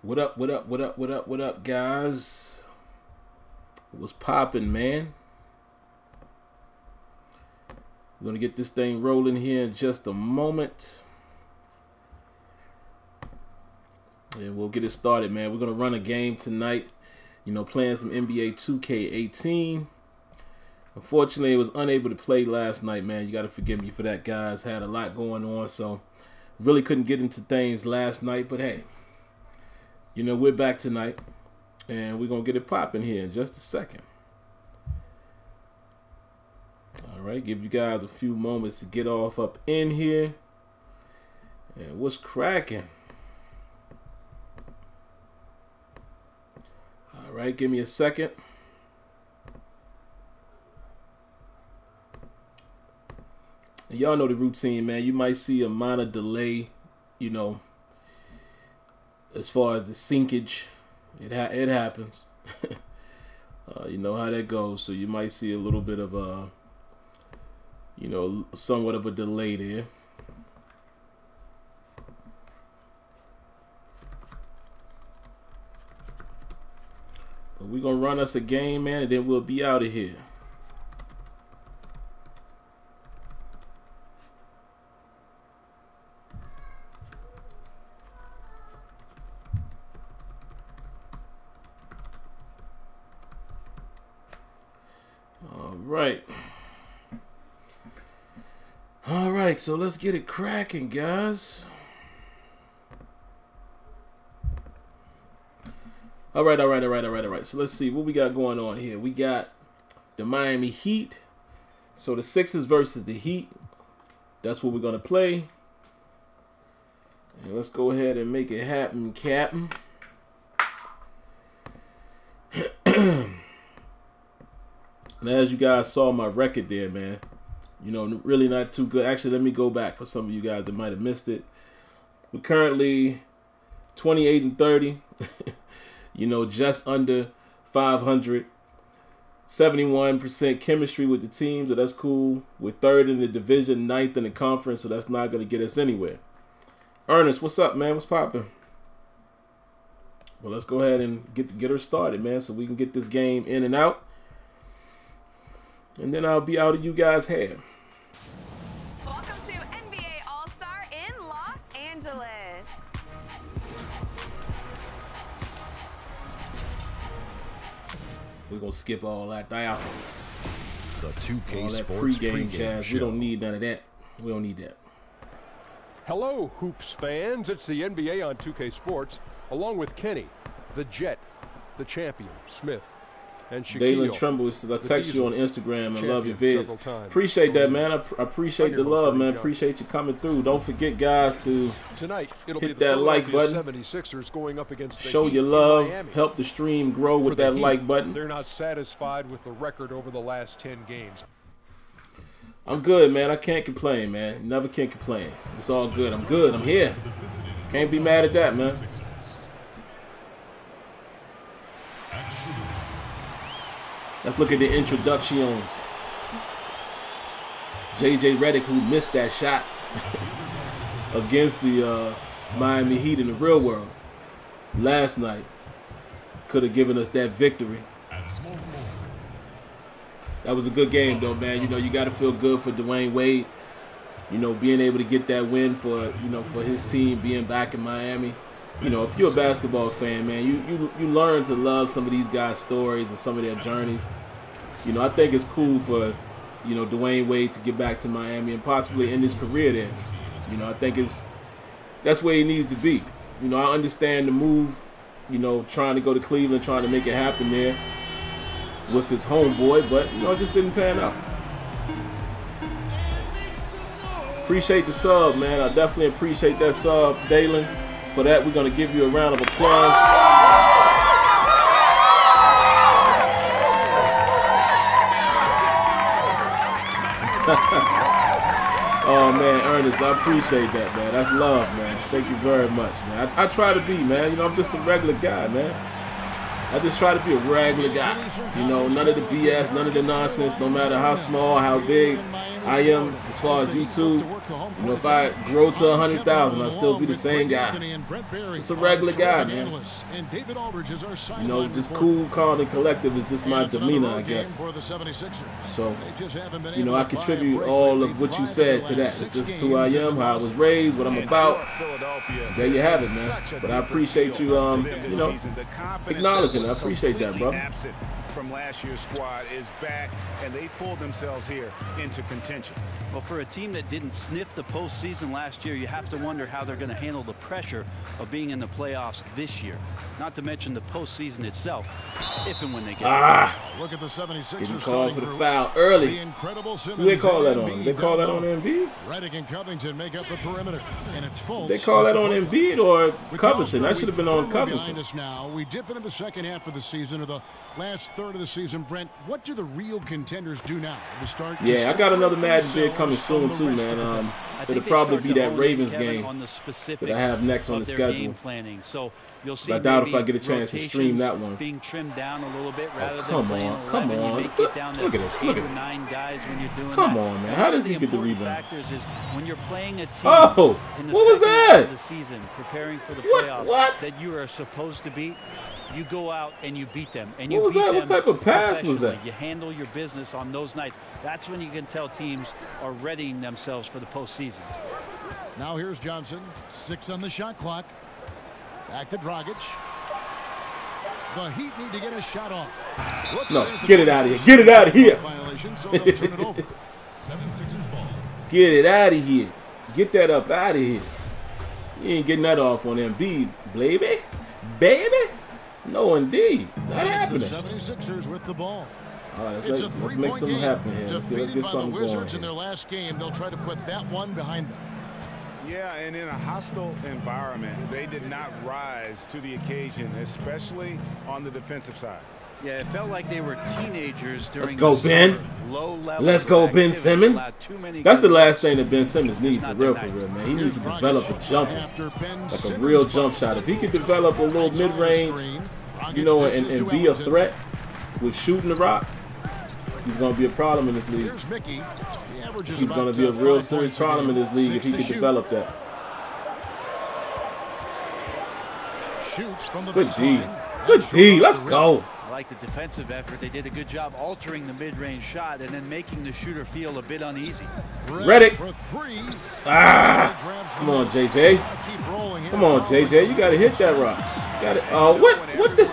What up, what up, what up, what up, what up, guys? What's poppin', man? We're gonna get this thing rolling here in just a moment. And we'll get it started, man. We're gonna run a game tonight. You know, playing some NBA 2K18. Unfortunately, I was unable to play last night, man. You gotta forgive me for that, guys. Had a lot going on, so really couldn't get into things last night. But hey, you know, we're back tonight, and we're going to get it popping here in just a second. All right, give you guys a few moments to get off up in here. And what's cracking? All right, give me a second. Y'all know the routine, man. You might see a minor delay, you know, as far as the syncage. It happens. You know how that goes. So you might see a little bit of a, you know, somewhat of a delay there. But we're going to run us a game, man, and then we'll be out of here. All right, so let's get it cracking, guys. All right. So let's see what we got going on here. We got the Miami Heat. So the Sixers versus the Heat. That's what we're gonna play. And let's go ahead and make it happen, Captain. And as you guys saw my record there, man, you know, really not too good. Actually, let me go back for some of you guys that might have missed it. We're currently 28-30, you know, just under 500. 71% chemistry with the team, so that's cool. We're third in the division, ninth in the conference, so that's not going to get us anywhere. Ernest, what's up, man? What's popping? Well, let's go ahead and get her started, man, so we can get this game in and out. And then I'll be out of you guys' hair. Welcome to NBA All-Star in Los Angeles. We're going to skip all that out. The 2K all that Sports pregame jazz. show. We don't need none of that. We don't need that. Hello, Hoops fans. It's the NBA on 2K Sports, along with Kenny, the Jet, the Champion, Smith, and Shaquille. Dalen Trumbull says, I text you on Instagram and love your vids. Appreciate that, man. I appreciate the love, man. Appreciate you coming through. Don't forget, guys, to hit that like button. 76ers going up against the Show your love. Help the stream grow with that like button. They're not satisfied with the record over the last 10 games. I'm good, man. I can't complain, man. Never can complain. It's all good. I'm good. I'm here. Can't be mad at that, man. Let's look at the introductions. JJ Redick, who missed that shot against the Miami Heat in the real world last night, could have given us that victory. That was a good game, though, man. You know, you got to feel good for Dwayne Wade. You know, being able to get that win for, you know, for his team being back in Miami. You know, if you're a basketball fan, man, you learn to love some of these guys' stories and some of their journeys. You know, I think it's cool for, you know, Dwayne Wade to get back to Miami and possibly end his career there. You know, I think that's where he needs to be. You know, I understand the move, you know, trying to go to Cleveland, trying to make it happen there with his homeboy, but, you know, it just didn't pan out. Appreciate the sub, man. I definitely appreciate that sub, Dalen. For that, we're going to give you a round of applause. Oh, man, Ernest, I appreciate that, man. That's love, man. Thank you very much, man. I try to be, man. You know, I'm just a regular guy, man. I just try to be a regular guy. You know, none of the BS, none of the nonsense, no matter how small, how big. I am, as far as YouTube, you know, if I grow to 100,000, I'll still be the same guy. It's a regular guy, man. You know, just cool, calm, and collective is just my demeanor, I guess. So, you know, I contribute all of what you said to that. It's just who I am, how I was raised, what I'm about. There you have it, man. But I appreciate you, you know, acknowledging it. I appreciate that, bro. From last year's squad is back, and they pulled themselves here into contention. Well, for a team that didn't sniff the postseason last year, you have to wonder how they're going to handle the pressure of being in the playoffs this year. Not to mention the postseason itself, if and when they get there. Look at the 76ers getting called for the foul early. Who they call that on? They call that on Embiid? Redick and Covington make up the perimeter, and it's full. They call that on Embiid or Covington? That should have been on Covington. Now we dip into the second half of the season, or the last third of the season. Brent, what do the real contenders do now to start? Yeah, I got another Madden vid coming soon too, man. It'll probably be that Ravens game that I have next on the schedule. So you'll see, I doubt if I get a chance to stream that one. Being trimmed down a little bit rather than playing 11. Come on. You make it down to Look at this. Look at 9 guys when you're doing come that. on, man. How does he get the rebound? Factors is when you're playing a team in the what was second that? half of the season, preparing for the playoffs what? that you are supposed to beat. You go out and you beat them. And what was that? What type of pass was that? You handle your business on those nights. That's when you can tell teams are readying themselves for the postseason. Now here's Johnson. 6 on the shot clock. Back to Dragic. The Heat need to get a shot off. Whoops, no, get it out of here. Get it out of here. So they'll turn it over. 76ers ball. Get it out of here. Get that up out of here. You ain't getting that off on Embiid, baby. Baby. No, indeed. Not happening. The 76ers with the ball. All right, let's make something happen here. Let's get something by the Wizards going. In their last game, they'll try to put that one behind them. Yeah, and in a hostile environment, they did not rise to the occasion, especially on the defensive side. Yeah, it felt like they were teenagers during Let's go, Ben. Let's go, Ben Simmons. That's the last thing that Ben Simmons needs, for real, man. He needs to develop a jumper, like a real jump shot. If he could develop a little mid-range, you know, and be a threat with shooting the rock, he's going to be a problem in this league. He's going to be a real serious problem in this league if he could develop that. Good D. Good D. Let's go. I like the defensive effort. They did a good job altering the mid-range shot and then making the shooter feel a bit uneasy. Redick. Come on, JJ. Come on, JJ. You got to hit that rock. Got it. Oh, what the?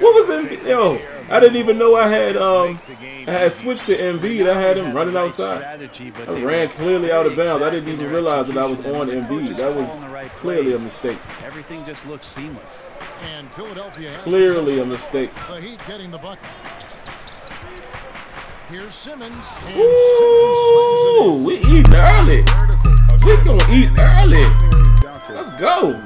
What was it? Yo, I didn't even know I had switched to Embiid. I had him running outside. I ran clearly out of bounds. I didn't even realize that I was on Embiid. That was clearly a mistake. Everything just looks seamless. And Philadelphia has clearly a mistake. The Heat getting the bucket. Here's Simmons. Ooh, we eating early. We gonna eat early. Let's go.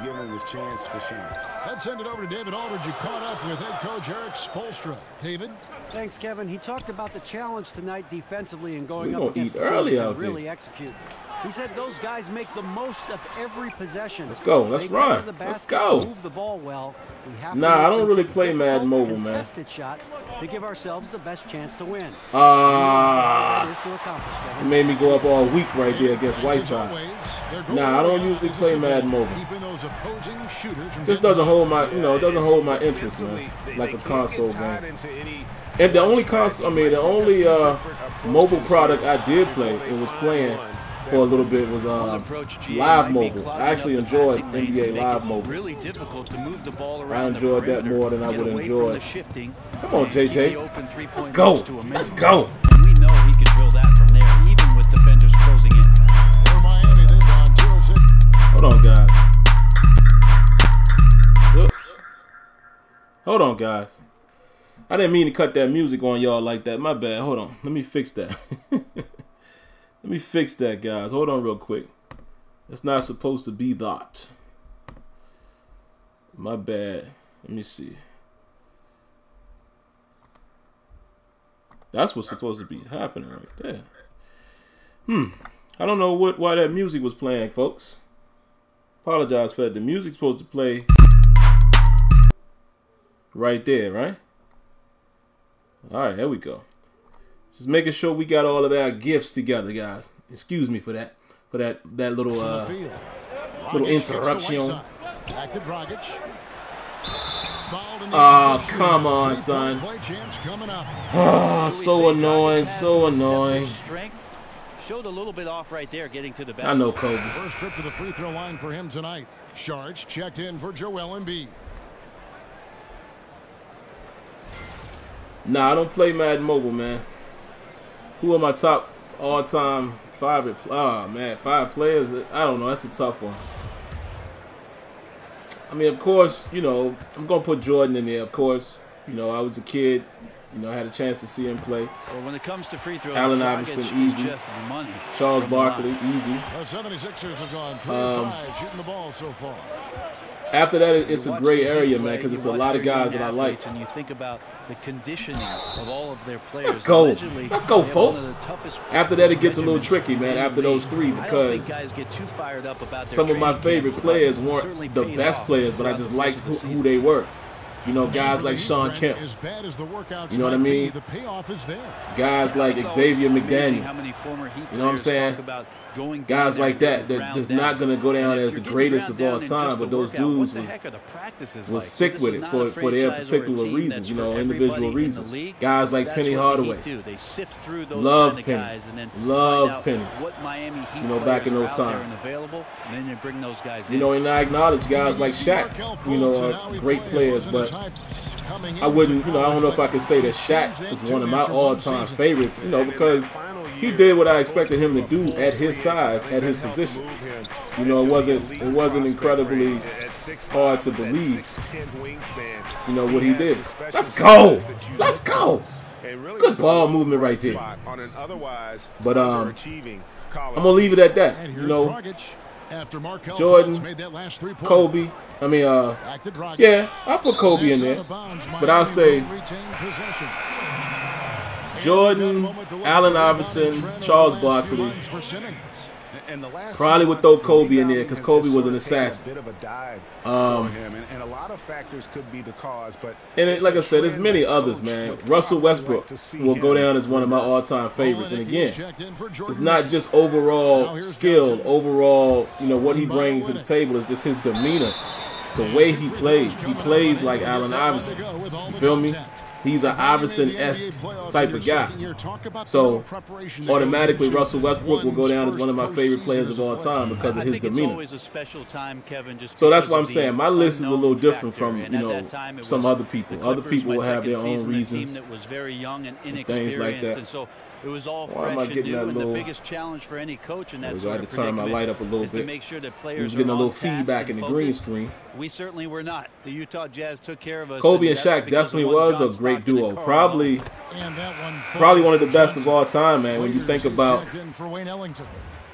Let's send it over to David Aldridge, who caught up with head coach Eric Spoelstra. David. Thanks, Kevin. He talked about the challenge tonight defensively and going up against the team that really execute. He said those guys make the most of every possession. Let's go. Let's run. Let's go. Move the ball well. We have I don't really play Madden Mobile, man. Contested shots to give ourselves the best chance to win. It made me go up all week right there against Whiteside. I don't usually play Madden Mobile. Just doesn't hold my, it doesn't hold my interest, man, like a console game. And the only mobile product I did play, it was playing for a little bit, was Live Mobile. I actually enjoyed NBA Live Mobile. I enjoyed that more than I would enjoy. Come on, JJ. Let's go. Let's go. We know he can drill that from there, even with defenders closing in. Hold on, guys. Whoops. Hold on, guys. I didn't mean to cut that music on y'all like that. My bad. Hold on. Let me fix that. Let me fix that, guys. Hold on real quick. It's not supposed to be that. My bad. Let me see. That's what's supposed to be happening right there. I don't know why that music was playing, folks. Apologize for that. The music's supposed to play right there, right? All right, there we go. Just making sure we got all of our gifts together, guys. Excuse me for that little little interruption. Oh, come on, son. Oh, so annoying, so annoying. Showed a little bit off right there getting to the basket. I know Kobe. First trip to the free throw line for him tonight. Sharks checked in for Joel Embiid. Nah, I don't play Madden Mobile, man. Who are my top all-time favorite? Oh, man, 5 players? I don't know. That's a tough one. I mean, of course, you know, I'm going to put Jordan in there, of course. You know, I was a kid. You know, I had a chance to see him play. Well, when it comes to free throws, Allen Iverson, easy. Just money. Charles Barkley, easy. The 76ers have gone 3 of 5 shooting the ball so far. After that, it's a gray area, man, because it's a lot of guys that I like. And you think about the conditioning of all of their players. Let's go. Let's go, folks. After that, it gets a little tricky, man, after those 3, because some of my favorite players weren't the best players, but I just liked who they were. You know, guys like Sean Kemp. You know what I mean? Guys like Xavier McDaniel. You know what I'm saying? Guys like that that's not going to go down as the greatest of all time, but those dudes was sick with it for their particular reasons, you know, individual reasons. Guys like Penny Hardaway. Love Penny. Love Penny. You know, back in those times. You know, and I acknowledge guys like Shaq, you know, are great players, but I wouldn't, you know, I don't know if I could say that Shaq is one of my all-time favorites, you know, because he did what I expected him to do at his size, at his position. You know, it wasn't incredibly hard to believe, you know, what he did. Let's go! Let's go! Good ball movement right there. But I'm gonna leave it at that. You know, Jordan, Kobe. I mean, yeah, I'll put Kobe in there, but I'll say Jordan, Allen Iverson, Charles Barkley. Probably would throw Kobe in there because Kobe was an assassin. And a lot of factors could be the cause, but like I said, there's many others, man. Russell Westbrook will go down as one of my all-time favorites. And again, it's not just overall skill, overall, you know, what he brings to the table. It's just his demeanor, the way he plays. He plays like Allen Iverson. You feel me? He's an Iverson-esque type of guy. So, automatically, Russell Westbrook will go down as one of my favorite players of all time because of his demeanor. So that's why I'm saying my list is a little different from, you know, some other people. Other people will have their own reasons and things like that. It was all Why am I getting that little? The biggest challenge for any coach in that sort of predicament. I had to turn my light up a little bit. Make sure that we was getting a little feedback in the green screen. We certainly were not. The Utah Jazz took care of us. Kobe and Shaq definitely was a great duo. Probably one of the best of all time, man. When you think about,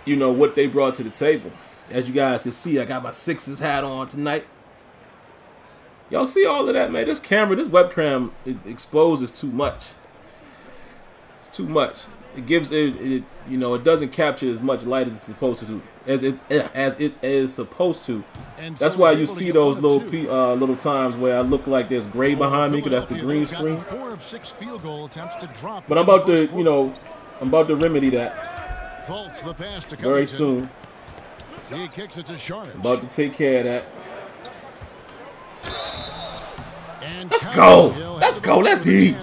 you know, what they brought to the table. As you guys can see, I got my Sixers hat on tonight. Y'all see all of that, man? This camera, this webcam, it exposes too much. Too much. It gives it, you know, it doesn't capture as much light as it's supposed to do, as it is supposed to. That's why you see those little times where I look like there's gray behind me because that's the green screen. But I'm about to, you know, I'm about to remedy that very soon. I'm about to take care of that. Let's go. Let's go. Let's eat.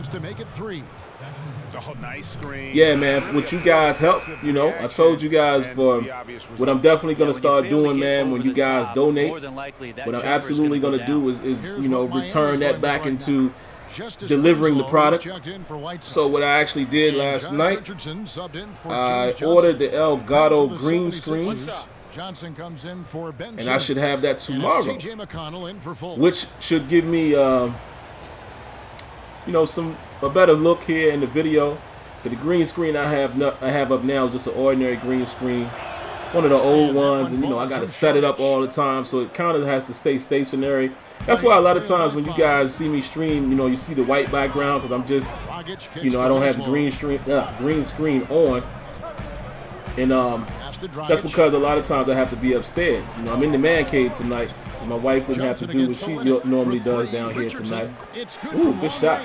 Nice screen. Yeah, man, with you guys help, you know, I told you guys for what I'm definitely going to start doing, man, when you guys donate, what I'm absolutely going to do is, you know, return that back into delivering the product. So what I actually did last night, I ordered the Elgato green screen, and I should have that tomorrow, which should give me, you know, a better look here in the video. But the green screen I have up now is just an ordinary green screen, one of the old ones, and you know I got to set it up all the time, so it kind of has to stay stationary. That's why a lot of times when you guys see me stream, you know, you see the white background because I'm just, you know, I don't have the green screen on, and that's because a lot of times I have to be upstairs. You know, I'm in the man cave tonight. My wife wouldn't have to do what she normally does down here tonight. Ooh, good shot.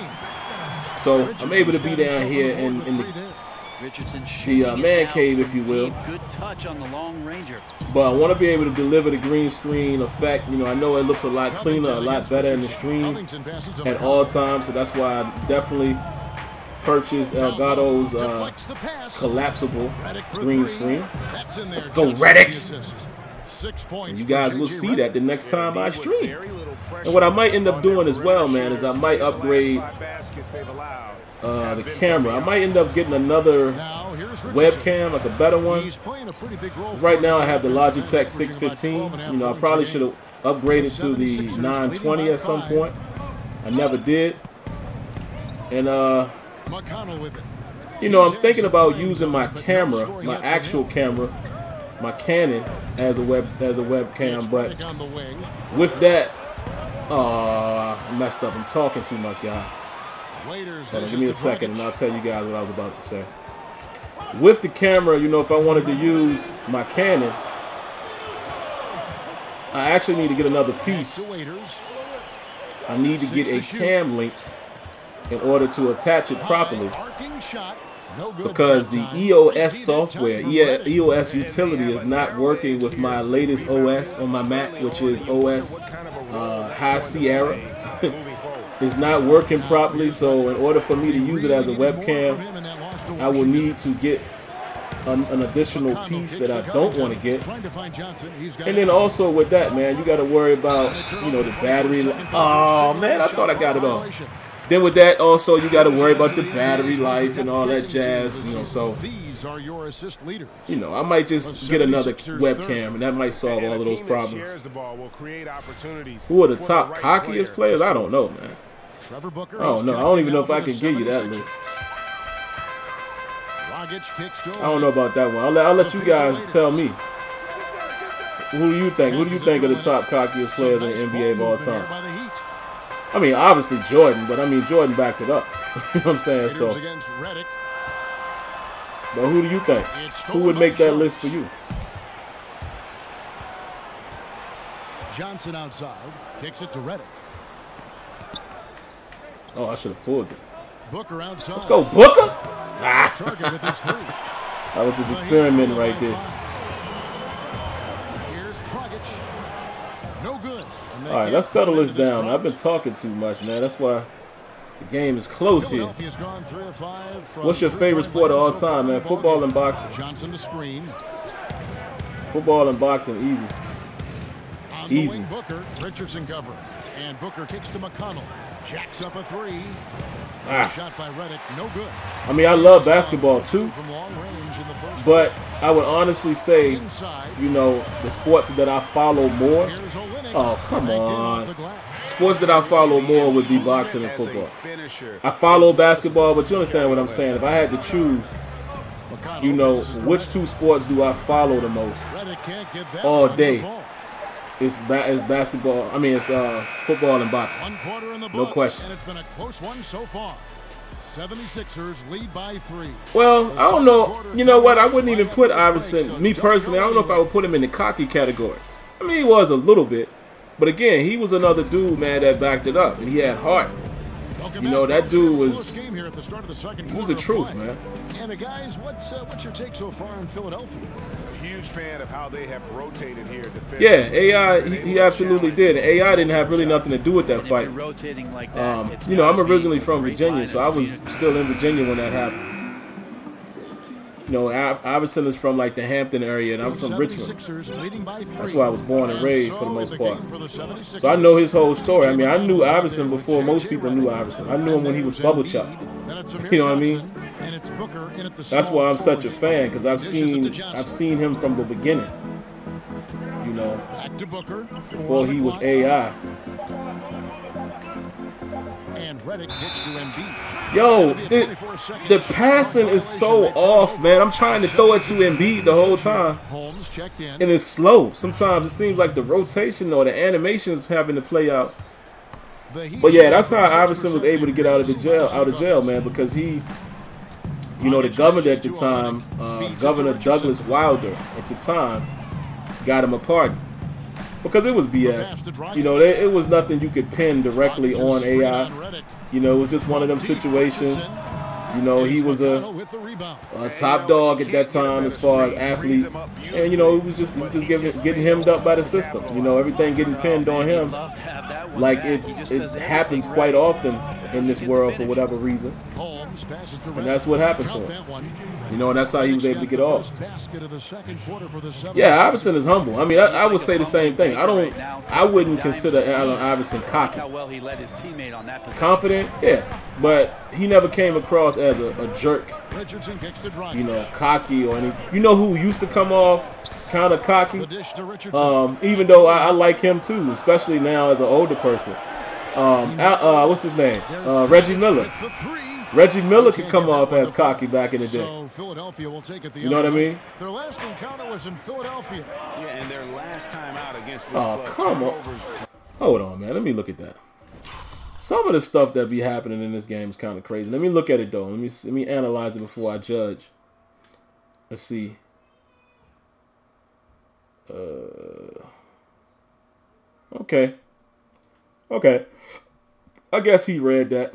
So I'm able to be down here in the man cave, if you will. Good touch on the long ranger. But I want to be able to deliver the green screen effect. You know, I know it looks a lot cleaner, a lot better in the stream at all times. So that's why I definitely purchased Elgato's collapsible green screen. Let's go, Reddick! And you guys will see that the next time I stream. And what I might end up doing as well, man, is I might upgrade the camera. I might end up getting another webcam, like a better one. Right now I have the Logitech 615. You know, I probably should have upgraded to the 920 at some point. I never did. And you know, I'm thinking about using my camera, my actual camera, my Canon as a webcam, but with that, I messed up. I'm talking too much, guys. Hold on, give me a second and I'll tell you guys what I was about to say. With the camera, you know, if I wanted to use my Canon, I actually need to get another piece. I need to get a cam link in order to attach it properly, because the EOS software, EOS utility, is not working with my latest OS on my Mac, which is OS High Sierra. It's not working properly, so in order for me to use it as a webcam, I will need to get an additional piece that I don't want to get. And then also with that, man, you got to worry about, you know, the battery. Oh man, I thought I got it all. Then with that, also, you got to worry about the battery life and all that jazz, you know, so, you know, I might just get another webcam, and that might solve all of those problems. Who are the top cockiest players? I don't know, man. Oh, no, I don't even know if I can give you that list. I don't know about that one. I'll let you guys tell me. Who do you think? Who do you think are the top cockiest players in the NBA of all time? I mean, obviously Jordan, but I mean, Jordan backed it up. You know what I'm saying? So, but who do you think? Who would make that list for you? Johnson outside, kicks it to Reddick. Oh, I should have pulled it. Booker outside. Let's go, Booker! Ah. That was just experimenting right there. Here's Dragic. No good. All right, let's settle this down. I've been talking too much, man. That's why the game is close here. What's your favorite sport of all time, man? Football and boxing. Johnson to screen. Football and boxing, easy. Easy. Booker, Richardson cover. And Booker kicks to McConnell. Jacks up a three. Shot by Reddick, no good. I mean, I love basketball too, but I would honestly say, you know, the sports that I follow more. Oh, come on. Sports that I follow more would be boxing and football. I follow basketball, but you understand what I'm saying. If I had to choose, you know, which two sports do I follow the most all day? It's basketball. I mean, it's football and boxing. No question. And it's been a close one so far. 76ers lead by 3. Well, I don't know. You know what? I wouldn't even put Iverson, me personally, I don't know if I would put him in the cocky category. I mean, he was a little bit. But again, he was another dude, man, that backed it up. And he had heart. You know, that dude was the truth, man. And guys, what's your take so far in Philadelphia? Huge fan of how they have rotated here. Yeah, AI, he absolutely did. And AI didn't have really nothing to do with that fight. You know, I'm originally from Virginia, so I was still in Virginia when that happened. You know, Iverson is from like the Hampton area, and I'm from Richmond. That's where I was born and raised for the most part. So I know his whole story. I mean, I knew Iverson before most people knew Iverson. I knew him when he was Bubble Chuck. You know what I mean? That's why I'm such a fan, because I've seen him from the beginning. You know, before he was AI. Yo, the passing is so off, man. I'm trying to throw it to Embiid the whole time, and it's slow. Sometimes it seems like the rotation or the animation is having to play out. But yeah, that's how Iverson was able to get out of jail, man, because he, you know, the governor at the time, Governor Douglas Wilder at the time, got him a pardon. because it was BS. You know, it was nothing you could pin directly on AI. You know, it was just one of them situations. You know, he was a top dog at that time as far as athletes, and you know, it was just getting hemmed up by the system. You know, everything getting pinned on him, like it happens quite often in this world for whatever reason, and that's what happened to him. You know, and that's how he was able to get off. Yeah, Iverson is humble. I mean, I would say the same thing. I wouldn't consider Allen Iverson cocky. Confident, yeah, but he never came across as a jerk. You know, cocky or anything. You know who used to come off kind of cocky? Even though I like him too, especially now as an older person. What's his name? Reggie Miller. Reggie Miller could come off as cocky back in the day. You know what I mean? Their last encounter was in Philadelphia. Yeah, and their last time out against this club. Come on. Hold on, man. Let me look at that. Some of the stuff that be happening in this game is kind of crazy. Let me look at it though. Let me analyze it before I judge. Let's see. Okay. I guess he read that.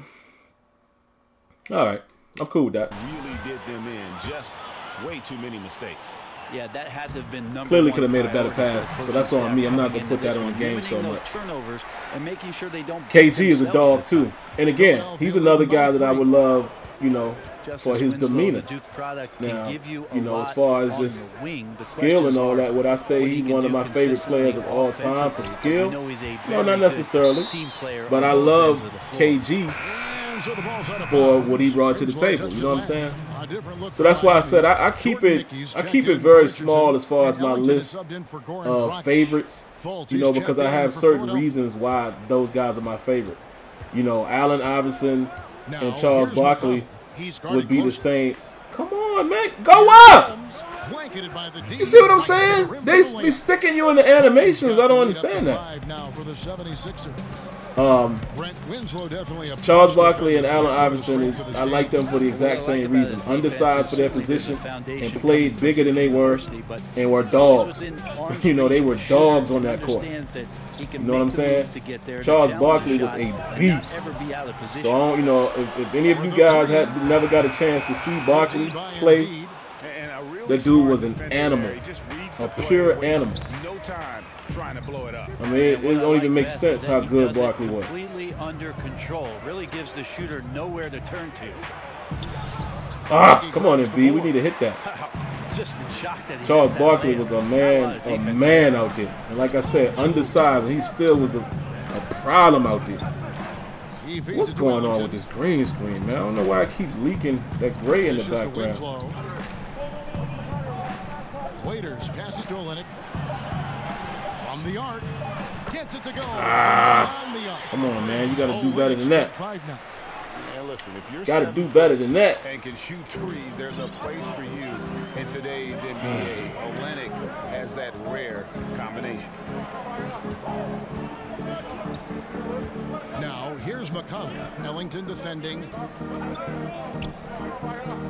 All right, I'm cool with that. Really did them in. Just way too many mistakes. Yeah, that had to have been clearly could have made a better pass, so that's on me. I'm not gonna put that on the game so much. And making sure they don't KG is a dog too, and again, he's another guy that I would love, you know, for his demeanor. Now, you know, as far as just skill and all that, would I say he's one of my favorite players of all time for skill? No, not necessarily, but I love KG for what he brought to the table. You know what I'm saying? So that's why I said I keep it very small as far as my list of favorites. You know, because I have certain reasons why those guys are my favorite. You know, Allen Iverson and Charles Barkley would be the same. Come on, man, go up! You see what I'm saying? They be sticking you in the animations. I don't understand that. Charles Barkley and Allen Iverson, I like them for the exact same reason. Undersized for their position and played bigger than they were and were dogs. You know, they were dogs on that court. You know what I'm saying? Charles Barkley was a beast. So I don't, you know, if any of you guys never got a chance to see Barkley play, that dude was an animal, a pure animal. I mean, it don't even make sense how good Barkley was. Completely under control. Really gives the shooter nowhere to turn to. Come on, MB, we need to hit that. Just the shock that Charles Barkley was a man out there. And like I said, undersized, and he still was a problem out there. What's going on with this green screen, man? I don't know why it keeps leaking that gray in the background. Waiters passes to Olynyk. From the arc. Gets it to go. Come on, man. You got to do better than that. Listen, if you're got to do better than that. And can shoot threes, there's a place for you in today's NBA. Olynyk has that rare combination. Now, here's McConnell. Ellington defending.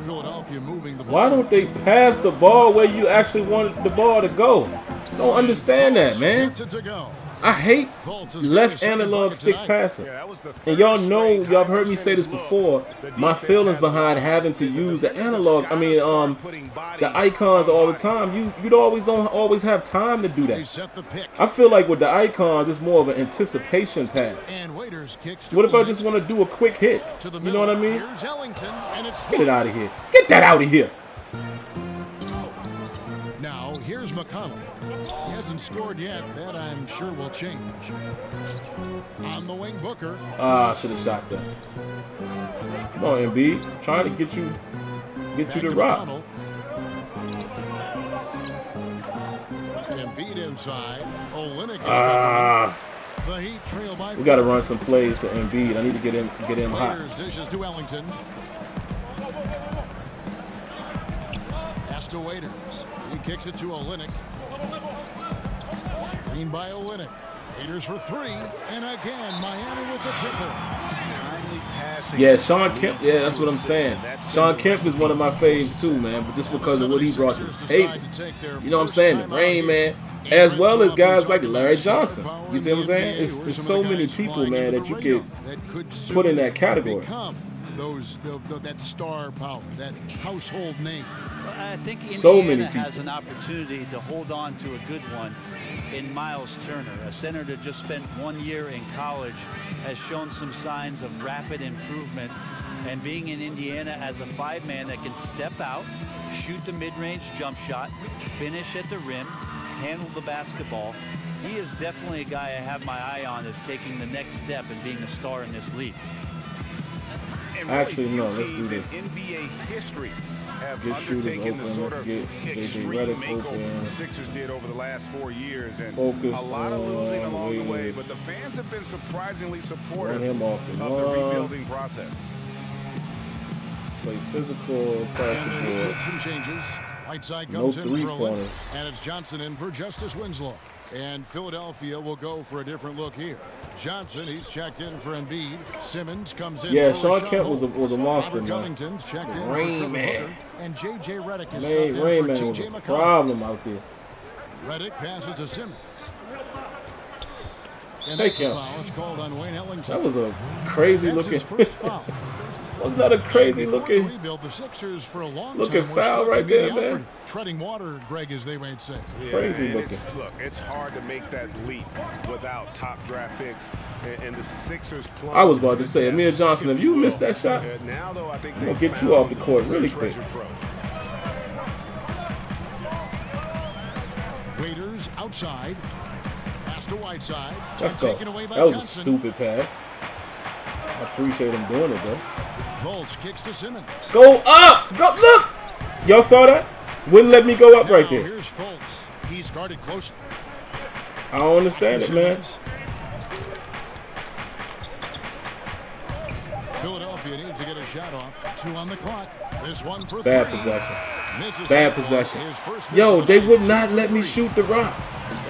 Philadelphia moving the ball. Why don't they pass the ball where you actually wanted the ball to go? Don't understand that, man. I hate left analog stick passing. And y'all know, y'all have heard me say this before, my feelings behind having to use the analog, the icons all the time. You don't always have time to do that. I feel like with the icons, it's more of an anticipation pass. What if I just want to do a quick hit? You know what I mean? Get it out of here. Get that out of here. Now, here's McConnell. He hasn't scored yet. That I'm sure will change. On the wing, Booker. I should have shot that. Come on, Embiid. Trying to get you to rock. Embiid inside. Olynyk is the Heat trail by. We got to run some plays to Embiid. I need to get him hot. Dishes to Ellington. Pass to Waiters. He kicks it to Olynyk. Screen by Olynyk. Waiters for three. And again, Miami with the triple. Yeah, Sean Kemp. Yeah, that's what I'm saying. Sean Kemp is one of my faves too, man. But just because of what he brought to the table. You know what I'm saying? The Rain Man. as well as guys like Larry Johnson. You see what I'm saying? It's so many people, man, that you could put in that category. That star power, that household name. I think So many Indiana has people. an opportunity to hold on to a good one in Miles Turner, a center that just spent 1 year in college, has shown some signs of rapid improvement. And being in Indiana as a 5-man that can step out, shoot the mid-range jump shot, finish at the rim, handle the basketball, he is definitely a guy I have my eye on as taking the next step and being a star in this league. Actually, no, let's do this. NBA history have Get shooters undertaken the open. sort Let's of get J.J. extreme Redick makeover open. the Sixers did over the last 4 years, and Focus a lot of losing on along the way. Wade. But the fans have been surprisingly Run supportive him off the of the wall. rebuilding process. Play physical, pass And the they board. make some changes. Whiteside No comes in for Owen, three-pointers. and it's Johnson in for Justice Winslow. And Philadelphia will go for a different look here. Johnson, he's checked in for Embiid. Simmons comes in Yeah, for Shawn Rashad Kemp Holmes. was a monster, Robert man. Covington's checked in Rain for Trevor Man. Booker. And J.J. Redick is Man, subbed in Rain for Man was T.J. a McCollum. problem out there. Redick passes to Simmons. And Take that's a him. foul. It's called on Wayne Ellington. That was a crazy That's his looking. first foul. Wasn't that a crazy Before the looking? rebuild, the Sixers for a long looking time were foul stuck right in there, mediocrity. man. Treading water, Greg, as they might say. Yeah, Crazy and looking. Look, it's hard to make that leap without top draft picks, and the Sixers. I was about to say, Amir Johnson, if you missed that shot, Now, though, I think I'm gonna get you off the court really quick. Waiters outside. Pass to Whiteside. Let's And go. taken away by That was a Johnson. stupid pass. I appreciate him doing it though. Volts kicks to Simmons. Go up! Go look! Y'all saw that? Wouldn't let me go up right Now, there. here's Fultz. He's guarded close. I don't understand it, man. Philadelphia needs to get a shot off. 2 on the clock. This one for Bad 3. possession. Misses Bad it. possession. His first Yo, miss of they the would night. not 2 let for me 3. shoot the rock.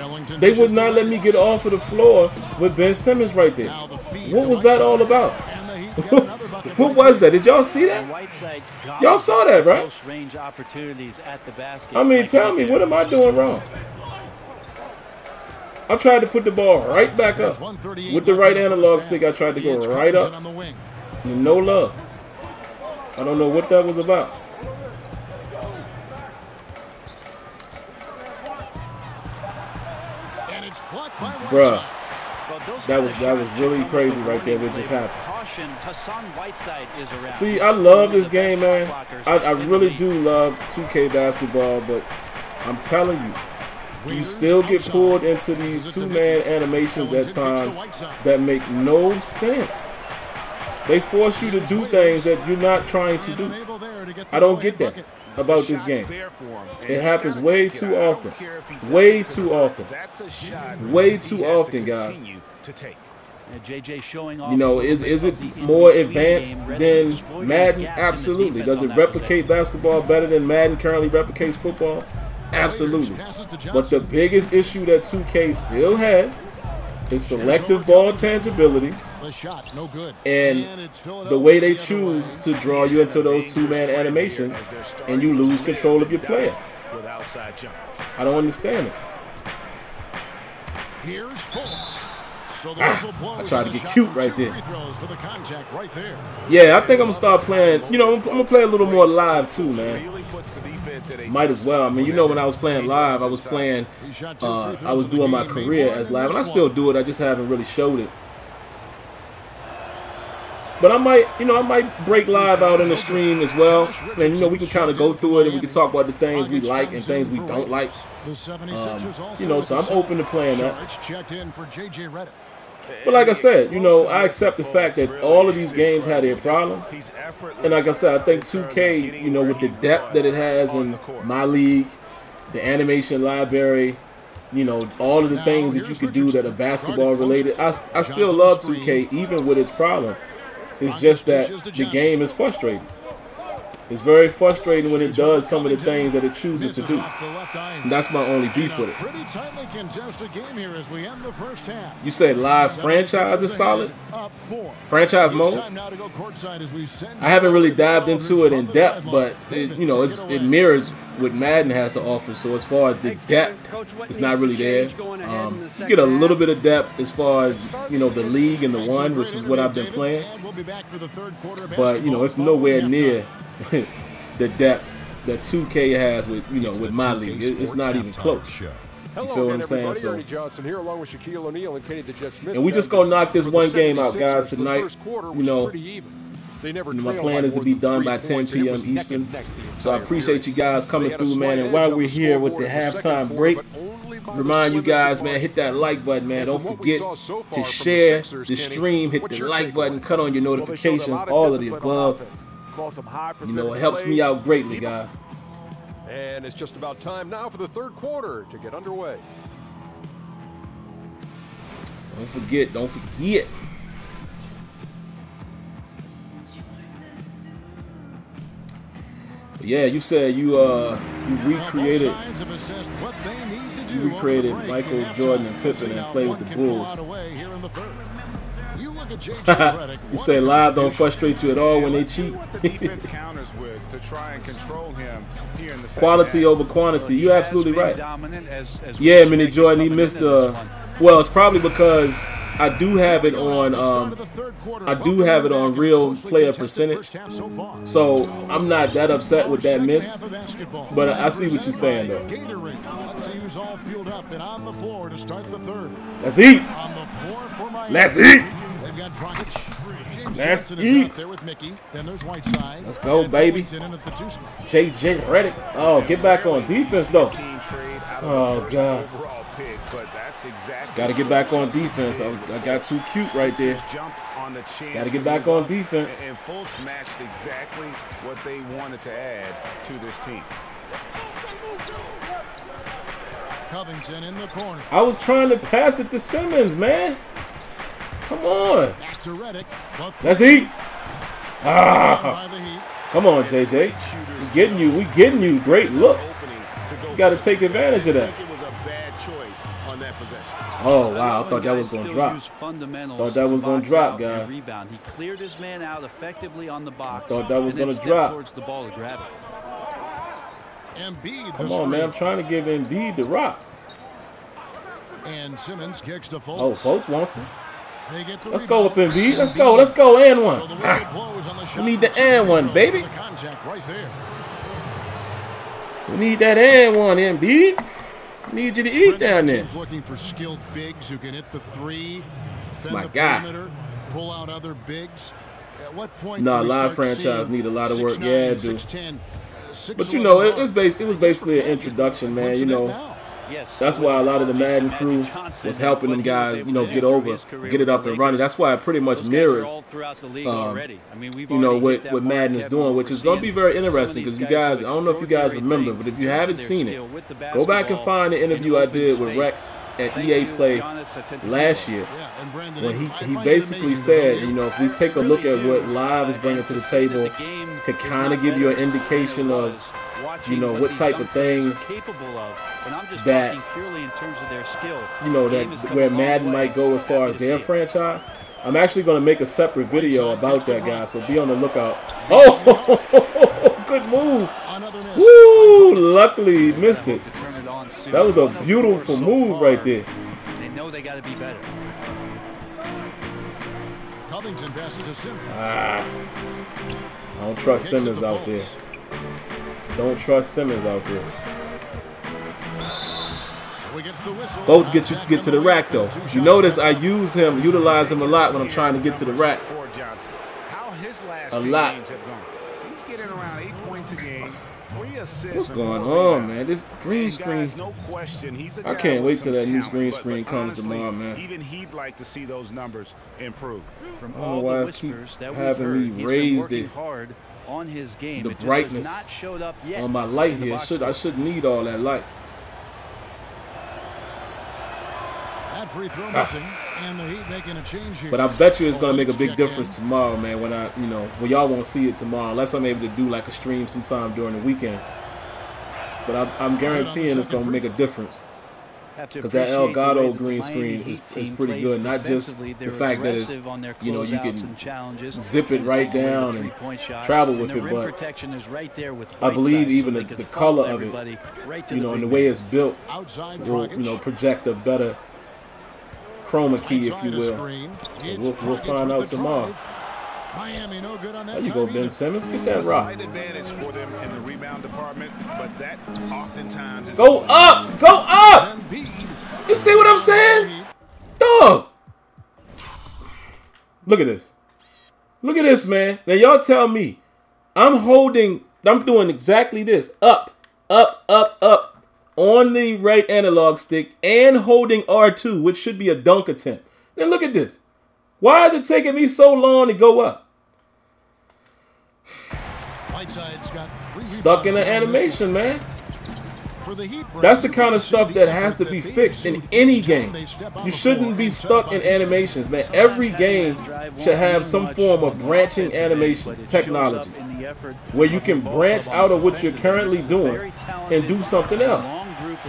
Ellington They dishes would to not let me get off of the floor with Ben Simmons right there. Now the feed What to was that all Whiteside. about? And the Heat get another bucket. What was that? Did y'all see that? And Whiteside got Y'all saw that, right? close range opportunities at the basket. I mean, Like tell he me, did. what am I doing wrong? I tried to put the ball right back up. There's 138 With the left right in the analog first stick, I half. tried to go It's right Covington up. on the wing. No love. I don't know what that was about. And it's blocked by Bruh. Whiteside. Well, those That kind was of that was shots really come crazy with the right there. What warning just label. happened. Caution, Hassan Whiteside is around. See, He's I love one this of the game, best man. shot blockers I in the really league. do love 2K basketball, but I'm telling you, you Waiters still get outside. pulled into Passes these it to two-man Mickey. animations at Ellington kicks to times Whiteside. that make no sense. They force you to do things that you're not trying to And do. unable there to get the I don't go-ahead get that bucket. about this game. It happens way too often. Way too often. That's a shot Way he too has to often, guys. continue to take. And JJ showing off You know, a little is bit it of the more in-between advanced game, ready to than exploit Madden? gaps in the Absolutely. defense Does on it that replicate possession. basketball better than Madden currently replicates football? Absolutely. Passes to But the Johnson. biggest issue that 2K still has is selective ball tangibility The shot, no good. and it's the way they Philadelphia choose the other to draw you into those two-man animations and you lose control of your player. With outside jumpers. I don't understand it. way. Here's Fultz. So the whistle blows I tried on to the get shot. cute right 2 there. free throws for the contact right there. Yeah, I think I'm going to start playing, you know, I'm going to play a little more live too, man. Really puts the defense at a Might as well. I mean, you know, when I was playing live, I was playing, He shot 2 free throws I was in the doing my game, career made one as in live, and I this still one. do it. I just haven't really showed it. But I might, you know, I might break live out in the stream as well, and you know, we can kind of go through it and we can talk about the things we like and things we don't like. The 76ers also You know, with so the I'm shot. open to playing that. Saric checked in for J.J. Redick. But like I said, you know, I accept the fact that all of these games had their problems. And like I said, I think 2K, you know, with the depth that it has in MyLeague, the animation library, you know, all of the things that you could do that are basketball related, I still love 2K even with its problem. It's just that the game is frustrating. It's very frustrating when it does some of the things that it chooses to do. And that's my only beef with it. Pretty tightly contested game here as we end the first half. You said live franchise is solid? Franchise mode? I haven't really dived into it in depth, but it, you know, it mirrors what Madden has to offer. So as far as the depth, it's not really there. You get a little bit of depth as far as, you know, the league and the one, which is what I've been playing. But, you know, it's nowhere near the depth that 2K has with, you know, with MyLeague. It's not even close. You feel what I'm saying? So, and we just gonna knock this one game out, guys, tonight. You know, my plan is to be done by 10 p.m. Eastern. So I appreciate you guys coming through, man. And while we're here with the halftime break, remind you guys, man, hit that like button, man. Don't forget to share the stream, hit the like button, cut on your notifications, all of the above. You know, it helps me out greatly, guys. And it's just about time now for the third quarter to get underway. Don't forget, don't forget. But yeah, you said you recreated Michael Jordan and Pippen and played with the Bulls. You say live don't frustrate you at all when they cheat. Quality over quantity. You're absolutely right. Yeah, Mini Jordan, he missed well, it's probably because I do have it on real player percentage. So I'm not that upset with that miss. But I see what you're saying though. Let's eat. Let's eat. Let's eat. Let's go, baby. JJ Redick. Oh, get back on defense though. Oh God. Got to get back on defense. I got too cute right there. Got to get back on defense. And Fultz matched exactly what they wanted to add to this team. Covington in the corner. I was trying to pass it to Simmons, man. Come on. Let's eat. Ah. Come on, JJ. We getting you great looks. You got to take advantage of that. Oh wow, I thought that was going to drop. Thought that was going to drop, guys. He cleared his man out effectively on the box. Thought that was going to drop. Towards the ball to grab it. Come on, man. I'm trying to give Embiid the rock. And Simmons kicks to Fultz. Oh, Fultz wants him. Let's go up Embiid. Let's go. Let's go. And one. We need the and one, baby. We need that and one, Embiid. Need you to eat down there. Looking for skilled bigs who can hit the three. That's my guy. Pull out other bigs. At what point? No, live franchise need a lot of work. Yeah, it do. But you know, it was basically an introduction, man. You know, that's why a lot of the Madden crew was helping them guys, you know, get it up and running. That's why it pretty much mirrors, you know, what Madden is doing, which is going to be very interesting because you guys, I don't know if you guys remember, but if you haven't seen it, go back and find the interview I did with Rex at EA Play last year, when he basically said, you know, if we take a look at what Live is bringing to the table, could kind of give you an indication of, you know, what type of things that, you know, that where Madden might go as far as their franchise. I'm actually going to make a separate video about that, guys, so be on the lookout. Oh, good move. Woo, luckily he missed it. That was a beautiful move right there. They know they got to be better. I don't trust Simmons out there. Don't trust Simmons out there. Folks, get to the rack though. You notice I utilize him a lot when I'm trying to get to the rack. A lot. He's getting around 8 points a game. What's going on, man? This green screen. I can't wait till that new green screen comes tomorrow, man. Even he'd like to see those numbers improve. From all the whispers that having me raise the brightness on my light here. I shouldn't need all that light. That free throw missing. And the Heat making a change here. But I bet you it's going to make a big difference tomorrow, man, when when y'all won't see it tomorrow, unless I'm able to do like a stream sometime during the weekend. But I'm guaranteeing it's going to make a difference. Because that Elgato green screen is pretty good. Not just the fact that it's, you can zip it right down and travel with it, but I believe even the color of it, and the way it's built will, project a better chroma key, if you will. We'll find out tomorrow. Miami no good on that. There you go, Ben Simmons. Get that rock. Advantage for them in the rebound department, but that oftentimes is go up! Go up! You see what I'm saying? Dog! Look at this. Look at this, man. Now, y'all tell me. I'm doing exactly this. Up, up, up, up on the right analog stick and holding R2, which should be a dunk attempt. Then look at this. Why is it taking me so long to go up? Stuck in an animation, man. That's the kind of stuff that has to be fixed in any game. You shouldn't be stuck in animations, man. Every game should have some form of branching animation technology where you can branch out of what you're currently doing and do something else.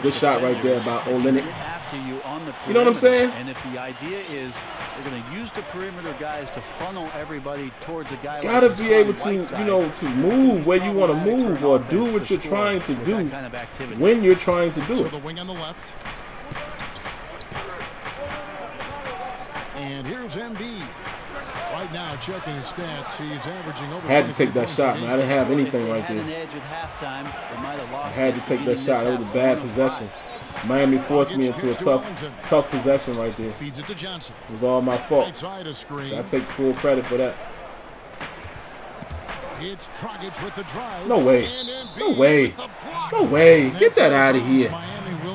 Good shot right there by Olynyk. You know what I'm saying? And if the idea is they're going to use the perimeter guys to funnel everybody towards a guy, gotta be able to, to move where you want to move or do what you're trying to do when you're trying to do it. The wing on the left. And here's Embiid. Right now, checking his stats, he's averaging over. Had to take that shot, man. I didn't have anything right there. I had to take that shot. It was a bad possession. Miami forced me into a tough possession right there. Feeds it to Johnson. It was all my fault. I take full credit for that. It's Dragic with the drive. No way. No way. No way. Get that out of here.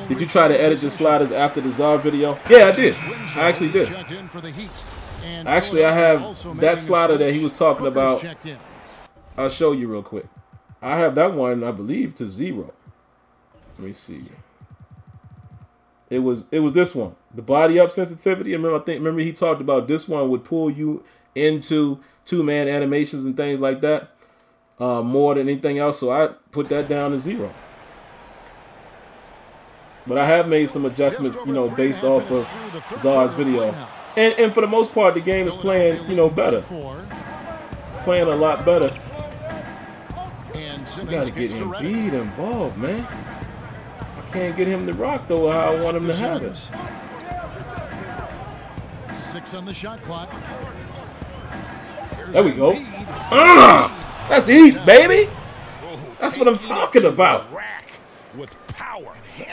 Did you try to edit your sliders after the Czar video? Yeah, I did. I actually did. Actually, I have that slider that he was talking about. I'll show you real quick. I have that one, I believe, to 0. Let me see. It was this one, the body up sensitivity. Remember he talked about this one would pull you into 2-man animations and things like that more than anything else. So I put that down to 0. But I have made some adjustments, based off of Czar's video, and for the most part, the game is playing, better. It's playing a lot better. You gotta get Embiid involved, man. Can't get him to rock though how I want him to have it. 6 on the shot clock. There we go. That's heat, baby. That's what I'm talking about.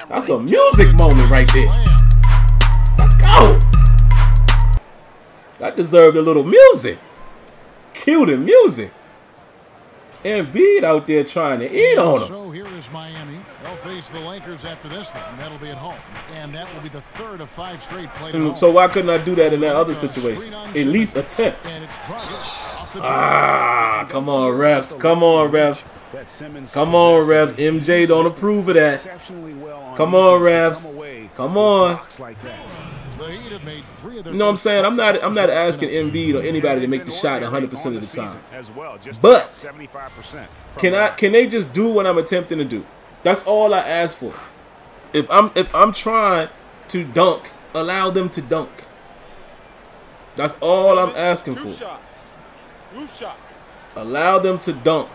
That's a music moment right there. Let's go. That deserved a little music. Cue the music. Embiid out there trying to eat on him. So here is Miami. They'll face the Lakers after this one. That'll be at home. And that will be the 3rd of 5 straight played at home. So why couldn't I do that in that other situation? At least attempt. Come on, refs. Come on, refs. Come on, refs. MJ don't approve of that. Come on, refs. Come on. You know what I'm saying? I'm not asking Embiid or anybody to make the shot 100% of the time. But can they just do what I'm attempting to do? That's all I ask for. If I'm trying to dunk, allow them to dunk. That's all I'm asking for. Allow them to dunk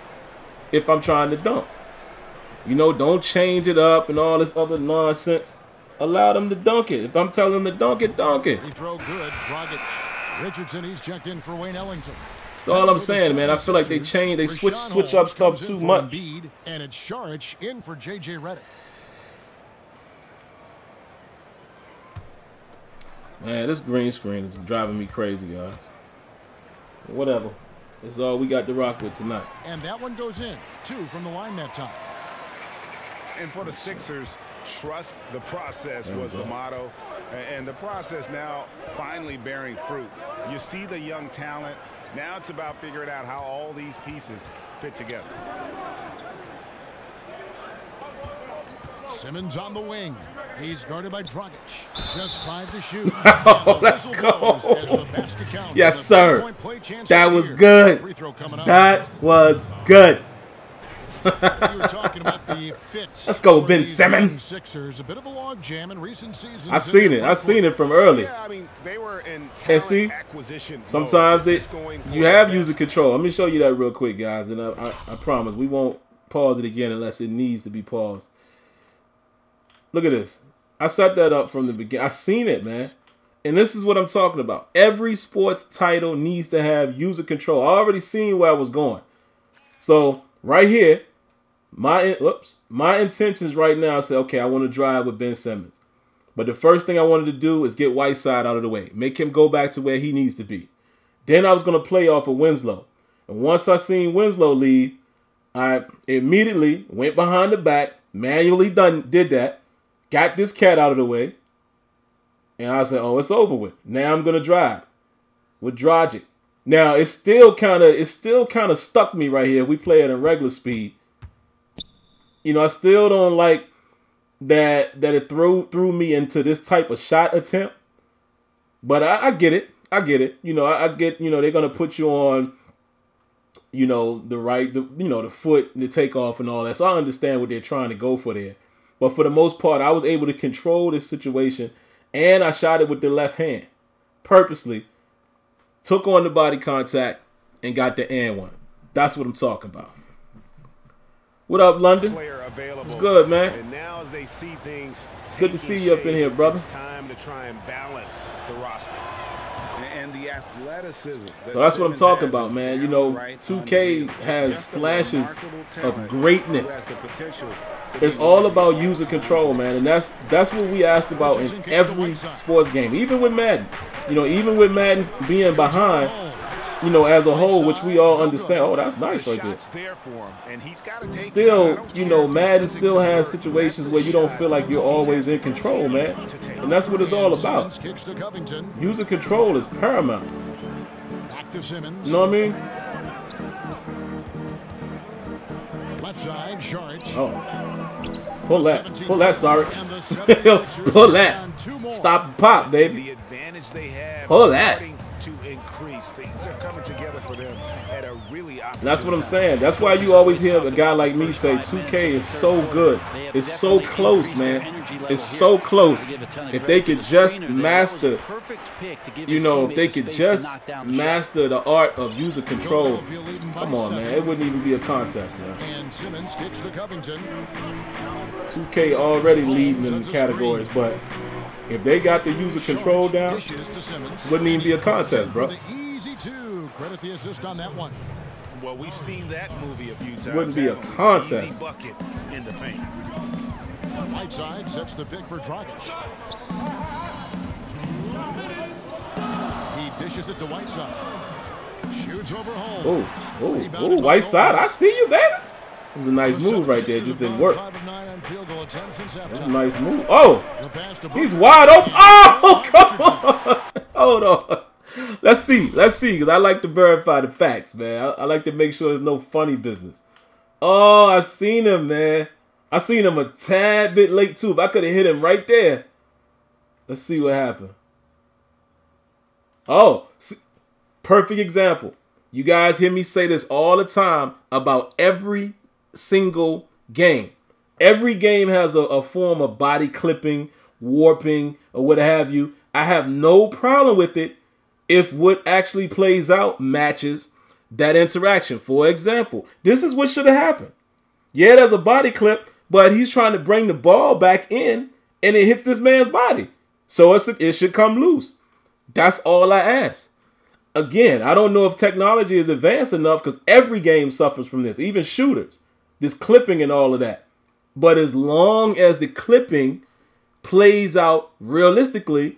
if I'm trying to dunk. Don't change it up and all this other nonsense. Allow them to dunk it. If I'm telling them to dunk it, dunk it. He throw good. Dragic. Richardson, he's checked in for Wayne Ellington. That's all I'm saying, man. I feel like they switch up stuff too much. And it's Saric in for JJ Redick. Man, this green screen is driving me crazy, guys. Whatever. That's all we got to rock with tonight. And that one goes in. 2 from the line that time. And for the Sixers, trust the process was the motto. And the process now finally bearing fruit. You see the young talent. Now it's about figuring out how all these pieces fit together. Simmons on the wing. He's guarded by Dragic. Just 5 to shoot. Oh, let's go. Yes, sir. That was good. That was good. You were talking about the fit. Let's go, Ben Simmons. Sixers, a bit of a log jam in recent seasons. I seen it. I seen it from early. Yeah, I mean, they were in And see, acquisition sometimes you have user control. Let me show you that real quick, guys. And I promise we won't pause it again unless it needs to be paused. Look at this. I set that up from the beginning. I seen it, man. And this is what I'm talking about. Every sports title needs to have user control. I already seen where I was going. So right here, my intentions right now say, okay, I want to drive with Ben Simmons. But the first thing I wanted to do is get Whiteside out of the way. Make him go back to where he needs to be. Then I was going to play off of Winslow. And once I seen Winslow leave, I immediately went behind the back, manually did that, got this cat out of the way, and I said, oh, it's over with. Now I'm going to drive with Dragic. Now, it's still kind of stuck me right here. We play it in regular speed. You know, I still don't like that it threw me into this type of shot attempt. But I get it. I get it. You know, I get, you know, they're going to put you on, you know, the foot, the takeoff and all that. So I understand what they're trying to go for there. But for the most part, I was able to control this situation, and I shot it with the left hand. Purposely took on the body contact and got the and one. That's what I'm talking about. What up, London? What's good, man? And now as they see things, it's good to see you up in here, brother. It's time to try and balance the roster. And the athleticism. So that's what I'm talking about, man. You know, 2K has flashes of greatness. It's all about user control, man, and that's what we ask about in every sports game, even with Madden. You know, even with Madden being behind, you know, as a whole, which we all understand. Oh, that's nice right there. Still, you know, Madden still has situations where you don't feel like you're always in control, man. And that's what it's all about. User control is paramount. You know what I mean? Left side, Saric. Oh. Pull that, Saric. Pull that. Stop the pop, baby. Pull that. To increase, things are coming together for them at a really. That's what I'm saying. That's why you always hear a guy like me say 2K is so good. It's so close, man. It's so close. If they could just master, you know, if they could just master the art of user control, come on, man, it wouldn't even be a contest, man. 2K already leading in the categories, but if they got the user control down, wouldn't even be a contest, bro. Easy to credit the assist on that one. Well, we've seen that movie a few times. Wouldn't be a contest. Bucket in the paint. Whiteside sets the pick for Dragic. He dishes it to Whiteside. Shoots over home. Oh, Whiteside, I see you, baby. It was a nice move right there. Just didn't work. That's a nice move. Oh, he's wide open. Oh, come on. Hold on. Let's see, because I like to verify the facts, man. I like to make sure there's no funny business. Oh, I seen him, man. I seen him a tad bit late, too. If I could have hit him right there. Let's see what happened. Oh, perfect example. You guys hear me say this all the time about every single game. Every game has a form of body clipping, warping, or what have you. I have no problem with it if what actually plays out matches that interaction. For example, this is what should have happened. Yeah, there's a body clip, but he's trying to bring the ball back in, and it hits this man's body. So it should come loose. That's all I ask. Again, I don't know if technology is advanced enough because every game suffers from this, even shooters. This clipping and all of that. But as long as the clipping plays out realistically,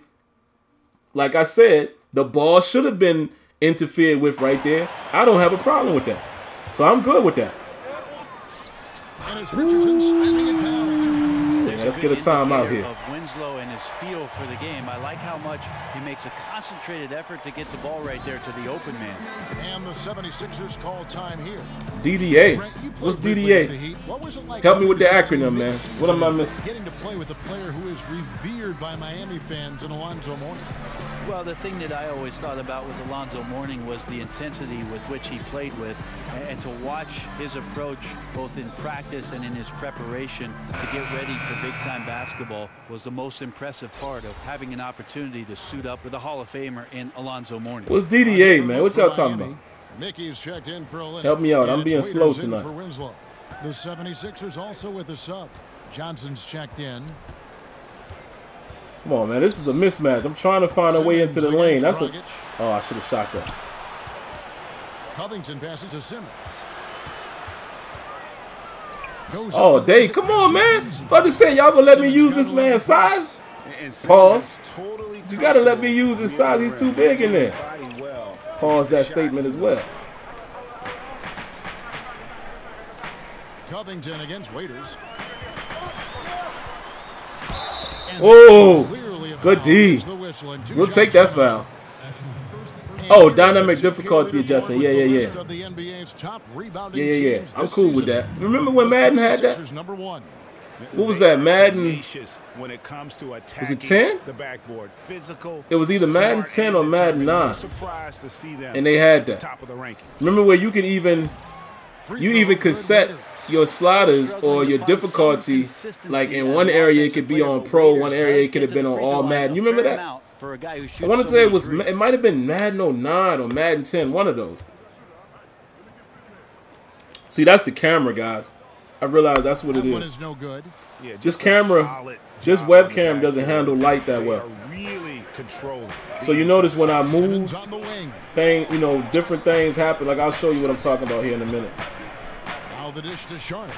like I said, the ball should have been interfered with right there. I don't have a problem with that. So I'm good with that. And it's Richardson slamming it down. Yeah, let's get a timeout here. Winslow and his feel for the game. I like how much he makes a concentrated effort to get the ball right there to the open man. And the 76ers call time here. DDA. What's DDA? Help me with the acronym, man. What am I missing? Getting to play with a player who is revered by Miami fans in Alonzo Mourning. Well, the thing that I always thought about with Alonzo Mourning was the intensity with which he played with, and to watch his approach both in practice and in his preparation to get ready for big-time basketball was the most impressive part of having an opportunity to suit up with a Hall of Famer in Alonzo Mourning. What's DDA, man? What y'all talking about? Mickey's checked in for a Help me out. I'm being slow tonight. For Winslow. The 76ers also with a sub. Johnson's checked in. Come on, man. This is a mismatch. I'm trying to find a way into the lane. That's a. Oh, I should have shot that. Covington passes to Simmons. Oh, Dave, come on, man. About to say, y'all gonna let me use this man's size? Pause. You gotta let me use his size. He's too big in there. Pause that statement as well. Covington against Waiters. Oh, good D. We'll take that foul. Oh, dynamic difficulty adjustment. Yeah. I'm cool with that. Remember when Madden had that? What was that, Madden? Was it 10? It was either Madden 10 or Madden 9. And they had that. Remember where you could even could set your sliders or your difficulty, like in one area it could be on Pro, one area it could have been on All Madden. You remember that? I want to say it might have been Madden 09 or Madden 10, one of those. See, that's the camera, guys. I realize that's what it is. This camera, this webcam doesn't handle light that well. So you notice when I move, different things happen. Like I'll show you what I'm talking about here in a minute. The dish to Sharnic.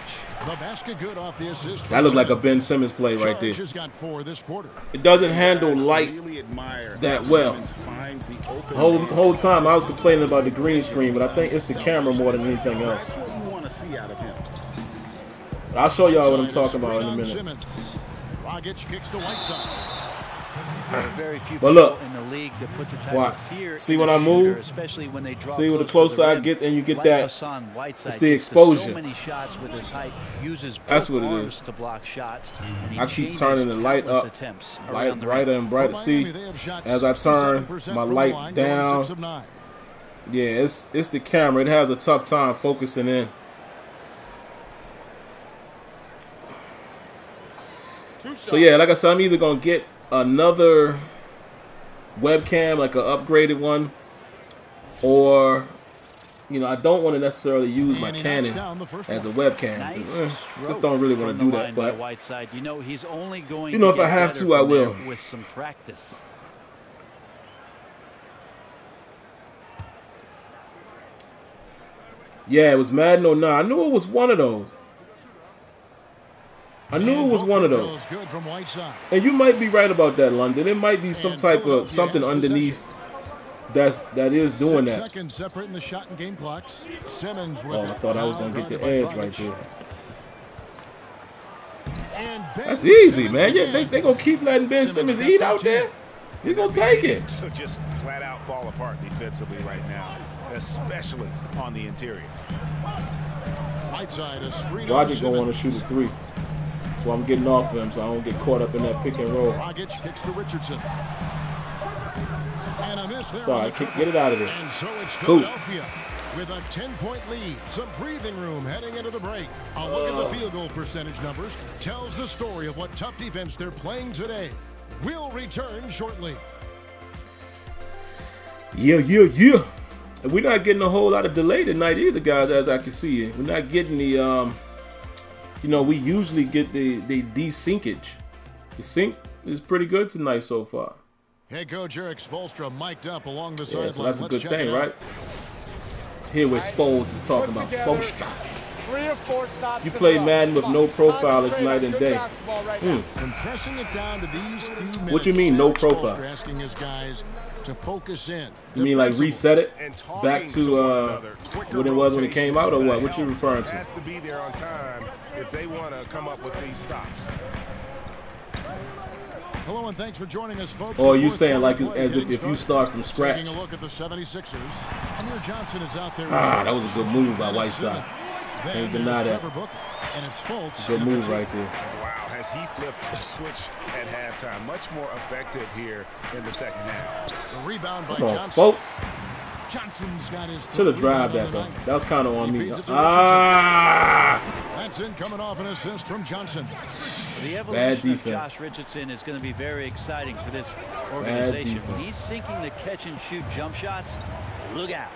The basket good off the assist. That looked like a Ben Simmons play right there. It doesn't handle light that well. The whole time I was complaining about the green screen, but I think it's the camera more than anything else. I'll show y'all what I'm talking about in a minute. Kicks to Whiteside. But look, in the league to put the type watch. Of fear See when I move? especially when they draw see when the close closer I rim, get and you get like that, Whiteside it's the gets exposure. So many shots with his height, uses That's both what it arms is. to block shots, and he I keep changes turning the light up, attempts light around the brighter rim. and brighter. See, as I turn my light down, yeah, it's the camera. It has a tough time focusing in. So yeah, like I said, I'm either gonna get another webcam, like an upgraded one, or I don't want to necessarily use my Canon as a webcam. Just don't really want to do that. But Whiteside. He's only going if I have to, I will. With some practice. Yeah, it was Madden 09. I knew it was one of those. And you might be right about that, London. It might be some type of something underneath that is doing that. Seconds separating the shot and game clocks. Simmons with I thought I was gonna get the edge right there. That's easy, man. Yeah, they gonna keep letting Ben Simmons eat out there. He's gonna take it. Just flat out fall apart defensively right now, especially on the interior. Whiteside, a screen. Roger gonna want to shoot a three. So I'm getting off of him so I don't get caught up in that pick and roll. Dragic kicks to Richardson. And a miss there. Sorry, get it out of there. And so it's Philadelphia with a 10-point lead. Some breathing room heading into the break. A look at the field goal percentage numbers tells the story of what tough defense they're playing today. We'll return shortly. Yeah. And we're not getting a whole lot of delay tonight either, guys, as I can see it. We're not getting the we usually get the desinkage. The sync is pretty good tonight so far. Head coach Eric Spoelstra mic'd up along the sideline. So that's a good thing, right? Hear what Spoles is talking about. Spoelstra. 3 or 4 stops. You play Madden with no profile night and day. Compressing it down to these few minutes. What you mean, no profile? Asking his guys to focus in. You mean like reset it back to what it was when it came out, or what? What you referring to? Has to be there on time if they want to come up with these stops. Hello and thanks for joining us, folks. Or are you saying like as if you start from scratch? Taking a look at the 76ers. Amir Johnson is out there. That was a good move by Whiteside. Can't deny that. And it's Fultz. Good move right there. Wow, has he flipped the switch at halftime? Much more effective here in the second half. The rebound by Come on, Johnson. folks. Johnson's got his Should have drived that though. That was kind of on me. That's in coming off an assist from Johnson. The evolution of Josh Richardson is going to be very exciting for this organization. When he's sinking the catch and shoot jump shots, look out.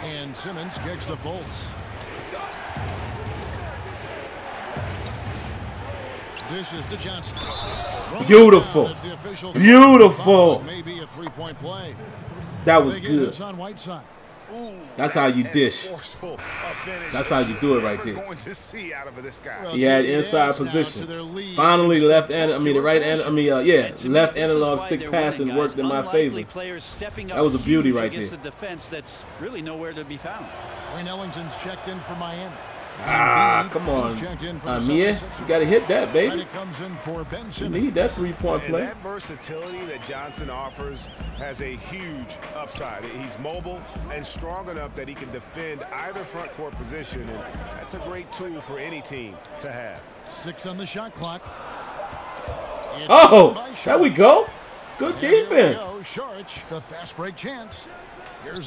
And Simmons kicks to Fultz. Dishes to Johnson. Beautiful. Beautiful. Maybe a three-point play. That was good. That's how you dish. That's how you do it right there. He had inside position. Finally, the left hand. I mean, the right hand. I mean, yeah, left analog stick passing worked in my favor. That was a beauty right there. That's really nowhere to be found. Wayne Ellington's checked in for Miami. Come on. Mia, you got to hit that, baby. You need that three-point play. That versatility that Johnson offers has a huge upside. He's mobile and strong enough that he can defend either front court position, and that's a great tool for any team to have. 6 on the shot clock. Oh, there we go. Good defense. The fast break chance.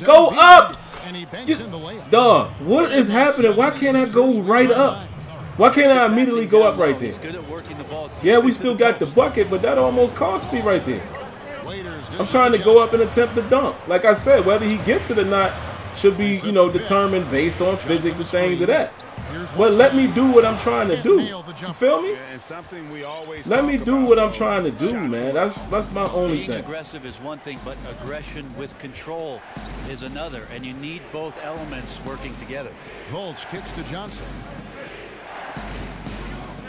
Go up! And he banks in the layup. Dog, what is happening? Why can't I go right up? Why can't I immediately go up right there? Yeah, we still got the bucket, but that almost cost me right there. I'm trying to go up and attempt the dunk. Like I said, whether he gets it or not should be, you know, determined based on physics and things of that. But let me do what I'm trying to do. You feel me? Let me do what I'm trying to do, man. That's my only thing. Being aggressive is one thing, but aggression with control is another, and you need both elements working together. Fultz kicks to Johnson.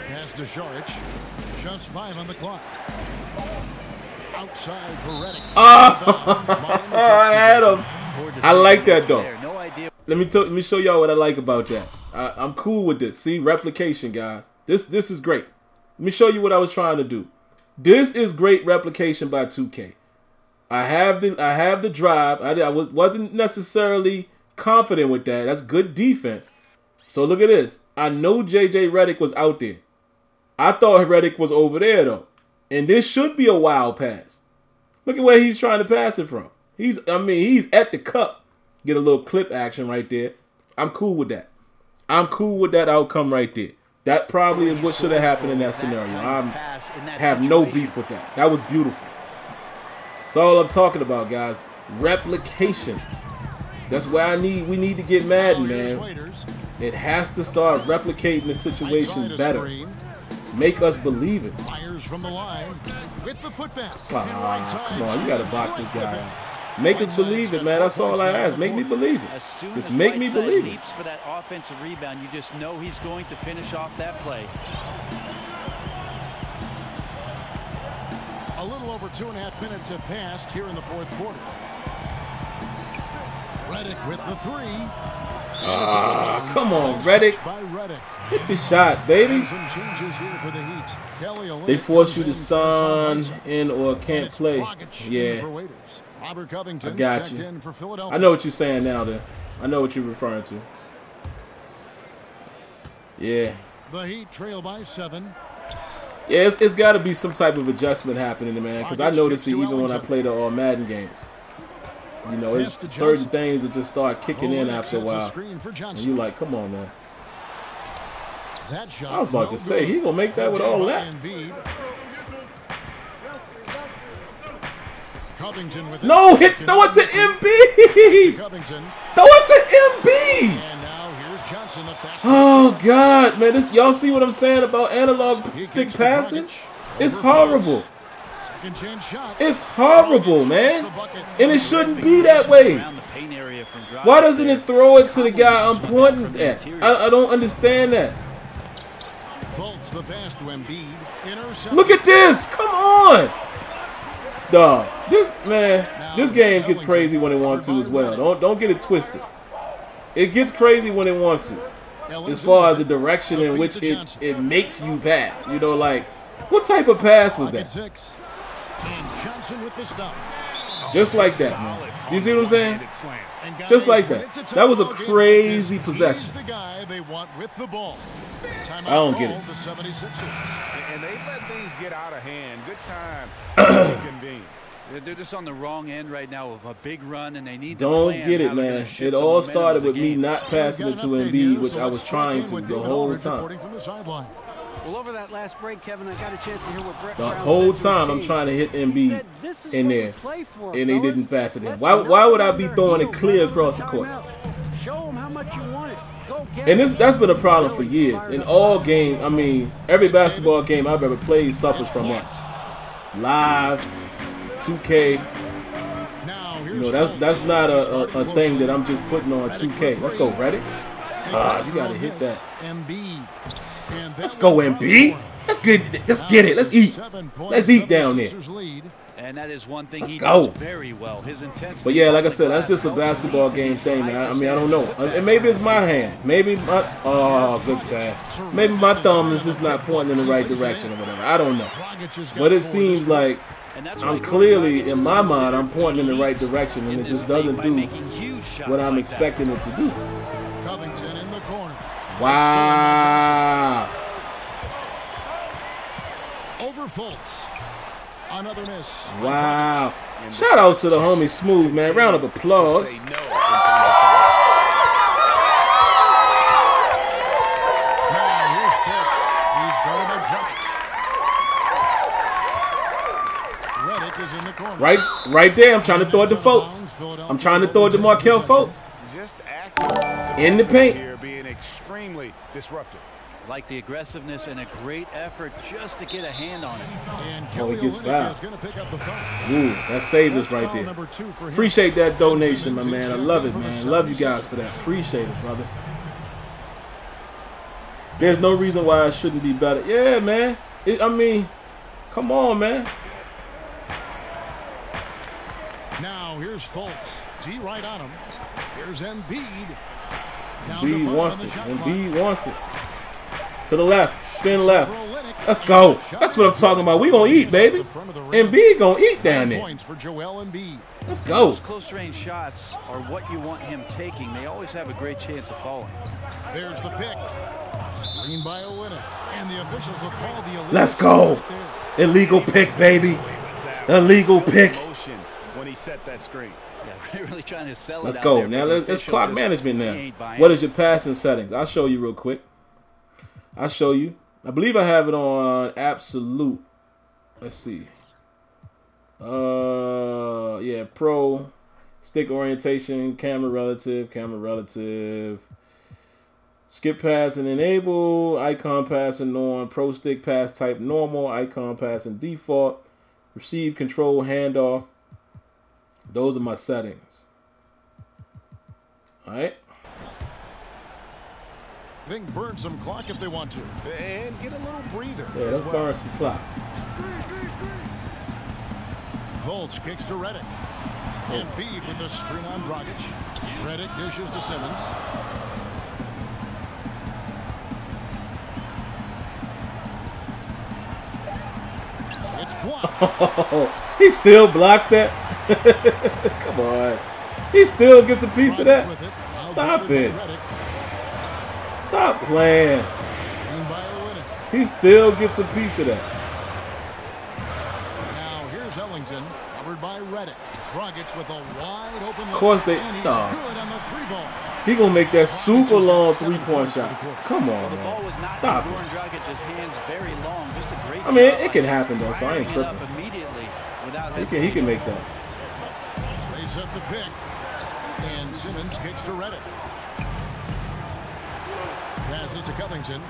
Pass to Saric. Just 5 on the clock. Outside for Redick. I had him. I like that though. Let me show y'all what I like about that. I'm cool with this. See, replication, guys. This is great. Let me show you what I was trying to do. This is great replication by 2K. I have the drive. I wasn't necessarily confident with that. That's good defense. So look at this. I know JJ Redick was out there. I thought Redick was over there though. And this should be a wild pass. Look at where he's trying to pass it from. He's at the cup. Get a little clip action right there. I'm cool with that. I'm cool with that outcome right there. That probably is what should have happened in that scenario. I have no beef with that. That was beautiful. That's all I'm talking about, guys. Replication. That's why we need to get Madden, man. It has to start replicating the situation better. Make us believe it. Fires from the line with the putback. Come on, you gotta box this guy out. Make us believe it, man. That's all I ask. Make me believe it. Just make me believe it. Leaps for that offensive rebound, you just know he's going to finish off that play. A little over 2.5 minutes have passed here in the fourth quarter. Redick with the 3. Come on, Redick. Hit the shot, baby. They force you to sign in or can't play. Yeah. I got you. I know what you're saying now, then. I know what you're referring to. Yeah. The Heat trail by 7. Yeah, it's got to be some type of adjustment happening, man, because I notice it even when I play the Madden games. You know, it's certain things that just start kicking in after a while. And you're like, come on, man. I was about to say, he going to make that with all that. No, throw it to MB. Throw it to MB. Oh, God, man. Y'all see what I'm saying about analog stick passing? It's horrible. It's horrible, man. And it shouldn't be that way. Why doesn't it throw it to the guy I'm pointing at? I don't understand that. Look at this. Come on. Dog. This game gets crazy when it wants to as well. Don't get it twisted. It gets crazy when it wants to. As far as the direction in which it makes you pass. You know, like What type of pass was that? 6. And Johnson with the stop. Just like that, man. You see what I'm saying? Just like that. That was a crazy possession. The guy they want with the ball. I don't get it. The 76ers. And they let things get out of hand. Good time to convene. They're just on the wrong end right now of a big run, and they need to Don't plan get it, how they're man. gonna shift It the all momentum started of the with me game. not passing it to Embiid, which I was trying to the whole time. Well, over that last break, Kevin, I got a chance to hear what Brett The Brown whole said to his time I'm team. trying to hit He Embiid said, "This is in what we there, play for, and he fellas. didn't pass it in. Let's Why would I knock be them throwing it under clear heel across the right court? on timeout. Show them how much you want it. Go get And it." that's been a problem for years. In all games, I mean, every basketball game I've ever played suffers from that. Live, 2K. You know, that's not a thing that I'm just putting on 2K. Let's go, Reddick. You gotta hit that. Let's go, Embiid. Let's get it. Let's eat. Let's eat down there. And that is one thing Let's he go. does very well. His intensity. But yeah, like I said, that's just a basketball game thing, man. I mean, I don't know. And maybe it's my hand. Maybe my good pass. Maybe my thumb is just not pointing in the right direction or whatever. I don't know. But it seems like I'm clearly, in my mind, I'm pointing in the right direction, and it just doesn't do what I'm expecting it to do. Covington in the corner. Wow. Over Fultz. Another miss. Wow. Shout outs to the homie Smooth, man. Round of applause. Say no. Now here's Fultz. He's guarded by Jokic. Reddick is in the corner. Right there. I'm trying to throw it to Fultz. I'm trying to throw it to Markelle Fultz. Just active In the paint. here, being extremely disruptive. Like the aggressiveness and a great effort just to get a hand on it. And Oh, he gets fouled. is going to pick up the foul. Ooh, that saved us right Foul there. number 2 for him. Appreciate that donation, my man. I love it, man. Love you guys for that. Appreciate it, brother. There's no reason why it shouldn't be better. Yeah, man. I mean, come on, man. Now here's Fultz. D right on him. Here's Embiid. Embiid wants it. Embiid wants it. To the left. Spin left. Let's go. That's what I'm talking about. We gonna eat, baby. Embiid gonna eat down there. Let's go. Those close-range shots are what you want him taking. They always have a great chance of falling. There's the pick. Screen by Olynyk. And the officials will call the illegal. Let's go. Right there. Illegal pick, baby. Illegal pick. When he set that screen. Yeah, we're really trying to sell it. Let's out go. there, Now but the let's official clock just management now. ain't buying What it. is your passing settings? I'll show you real quick. I'll show you. I believe I have it on absolute. Let's see. Yeah, pro, stick orientation, camera relative, skip pass and enable, icon pass and on, pro stick pass type normal, icon pass and default, receive control handoff. Those are my settings. All right. I think burn some clock if they want to. And get a little breather. Yeah, let's burn some clock. Fultz kicks to Reddick. Embiid with the screen on Dragic. Reddick dishes to Simmons. It's blocked. Oh, he still blocks that? Come on. He still gets a piece of that? Stop it. Stop playing. He still gets a piece of that. Now here's Ellington, covered by Reddick. Dragic with a wide open look. Of course they. And he's No. good on the 3-ball. He gonna make that super long 3-point shot. Come on, The ball was man. not Stop in it. Goran Dragic's hands very long. Just a great I mean, job it can by happen though, so I ain't firing it up tripping. immediately without He can make that. They set the pick. And Simmons kicks to Reddick. Passes to Covington.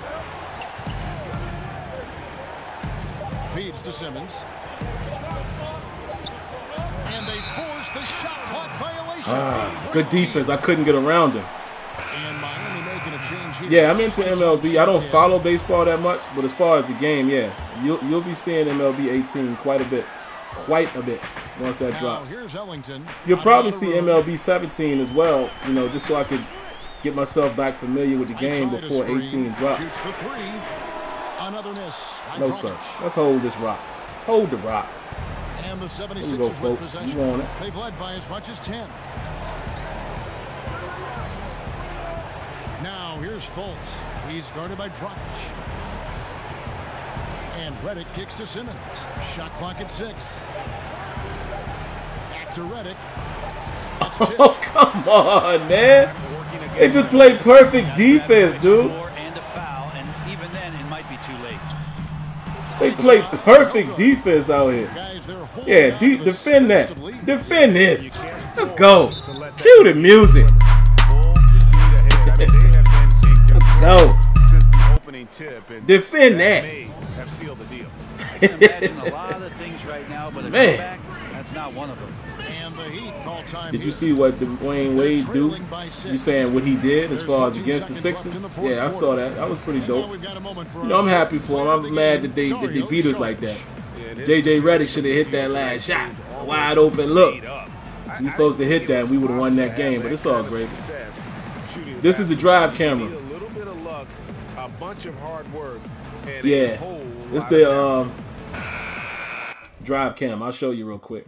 Feeds to Simmons. And they force the shot clock violation. Good defense. I couldn't get around him. And Miami making a change here. Yeah, I'm into MLB. I don't follow baseball that much, but as far as the game, yeah, you'll be seeing MLB 18 quite a bit once that Now drops. here's Ellington. You'll probably see MLB 17 as well, you know, just so I could get myself back familiar with the game before 18 drops. Shoots the 3. Another miss. No, sir. Let's hold this rock. Hold the rock. And the 76ers There we go, with folks. possession. You want it. They've led by as much as 10. Now here's Fultz. He's guarded by Dragic. And Redick kicks to Simmons. Shot clock at 6. Back to Redick. Oh, come on, man. They just play perfect defense, dude. And a foul, and even then, it might be too late. They play perfect defense out here. Yeah, defend that. Defend this. Let's go. Cue the music. Let's go. Defend that. I can imagine a lot of things right now, but a comeback, that's not one of them. Did you see what Dwayne Wade do? You saying what he did as far as against the Sixers? Yeah, I saw that. That was pretty dope. You know, I'm happy for him. I'm mad that they beat us like that. JJ Redick should have hit that last shot. Wide open look. He's supposed to hit that and we would have won that game, but it's all great. This is the drive camera. Yeah, it's the drive cam. I'll show you real quick.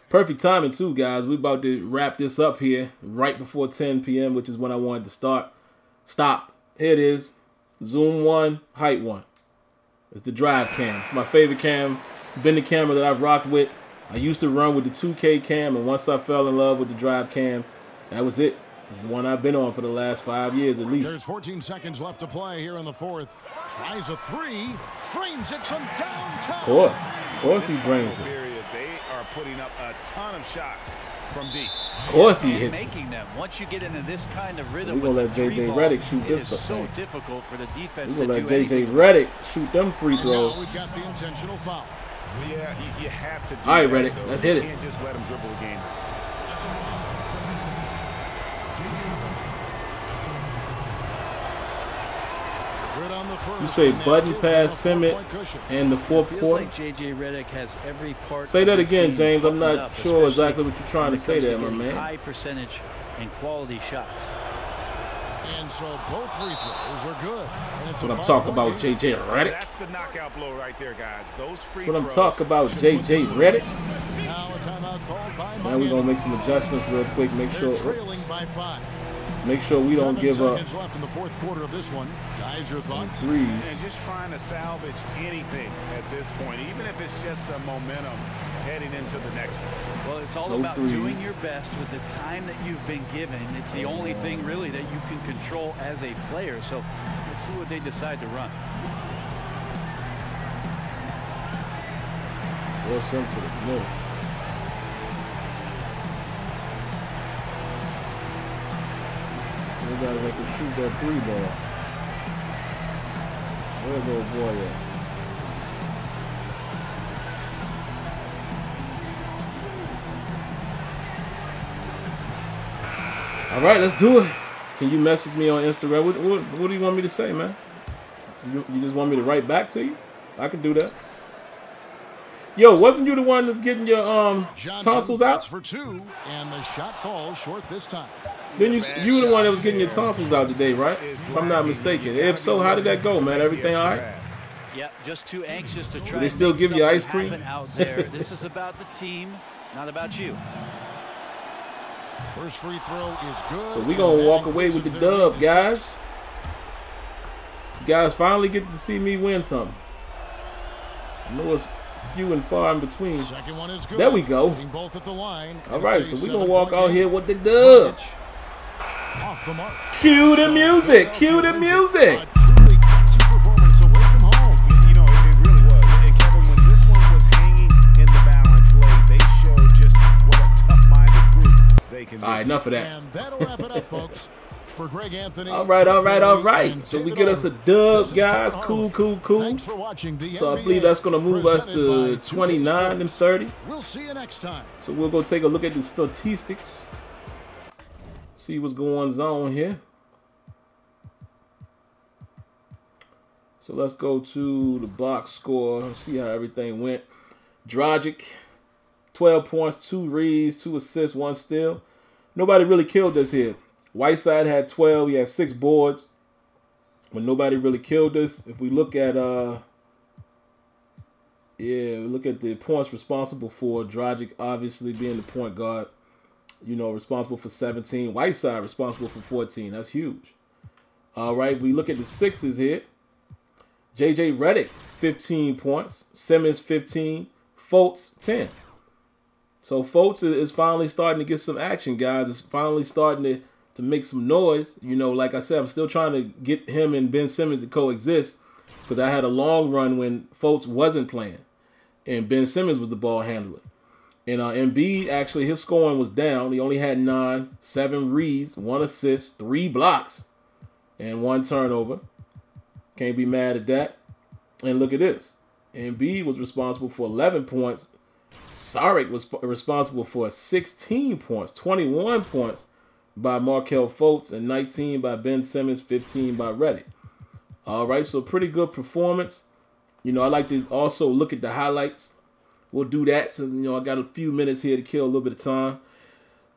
Perfect timing too, guys. We're about to wrap this up here right before 10 p.m., which is when I wanted to start. Stop. Here it is. Zoom 1, height 1. It's the drive cam. It's my favorite cam. It's been the camera that I've rocked with. I used to run with the 2K cam, and once I fell in love with the drive cam, that was it. This is the one I've been on for the last 5 years at least. There's 14 seconds left to play here in the fourth. Tries a 3. Drains it from downtown. Of course he drains it. They are putting up a ton of shots from deep. Of course he hits making them. Once you get into this kind of rhythm, we're gonna let JJ Redick shoot this. It is so difficult for the defense we're to gonna do let JJ Redick shoot them free throws. We've got the intentional foul. Yeah, you have to do all right, that, Redick, though. let's hit it. You can't just let him dribble the game. You say button pass Simmons in the fourth quarter? Like JJ Redick has every part. Say that again, James. I'm not sure exactly what you're trying to say there, my man. High percentage and quality shots. And so both free throws are good. That's what I'm talking about, JJ Redick. That's the knockout blow right there, guys. Those free what I'm throws talking about, JJ Redick. Now a timeout called by Now we're gonna make some adjustments real quick. Make sure. Trailing by 5. Make sure we don't give up. 7 seconds left in the fourth quarter of this one. Guys, your thoughts? 3. And just trying to salvage anything at this point, even if it's just some momentum heading into the next one. Well, it's all about doing your best with the time that you've been given. It's the only thing really that you can control as a player. So let's see what they decide to run. Or some to the middle. We gotta make him shoot that 3 ball. Where's old boy at? All right, let's do it. Can you message me on Instagram? What do you want me to say, man? You just want me to write back to you? I can do that. Yo, wasn't you the one that's getting your tonsils out? For 2, and the shot falls short this time. Then you were the one that was getting your tonsils out today, right? If I'm not mistaken. If so, how did that go, man? Everything all right? Yeah, just too anxious to try. They still give you ice cream out there. This is about the team, not about you. First free throw is good. So we're gonna walk away with the dub, guys. You guys finally get to see me win something. I know it's few and far in between. Second one is good. There we go. Both at the line. All right, so we're gonna walk out here with the dub. Off the mark. Cue the music. Cue the music. Truly classy performance away from home. You know, it really was. And Kevin, when this one was hanging in the balance late, they showed just what a tough-minded group they can do. All right, enough of that. And that'll wrap it up, folks. For Greg Anthony. All right. So we get us a dub, guys. Cool. Thanks for watching the So I NBA believe that's gonna move us to 29 and 30. We'll see you next time. So we'll go take a look at the statistics. See what's going on here. So let's go to the box score. See how everything went. Dragic, 12 points, 2 reads, 2 assists, 1 steal. Nobody really killed us here. Whiteside had 12. He had 6 boards. when nobody really killed us. If we look at we look at the points responsible for, Dragic obviously being the point guard, you know, responsible for 17. Whiteside responsible for 14. That's huge. All right, we look at the Sixers here. J.J. Redick, 15 points. Simmons, 15. Fultz, 10. So Fultz is finally starting to get some action, guys. It's finally starting to make some noise. You know, like I said, I'm still trying to get him and Ben Simmons to coexist because I had a long run when Fultz wasn't playing and Ben Simmons was the ball handler. And Embiid, actually, his scoring was down. He only had 9, 7 reads, 1 assist, 3 blocks, and 1 turnover. Can't be mad at that. And look at this. Embiid was responsible for 11 points. Saric was responsible for 16 points, 21 points by Markelle Fultz, and 19 by Ben Simmons, 15 by Redick. All right, so pretty good performance. You know, I like to also look at the highlights. We'll do that. So, you know, I got a few minutes here to kill a little bit of time.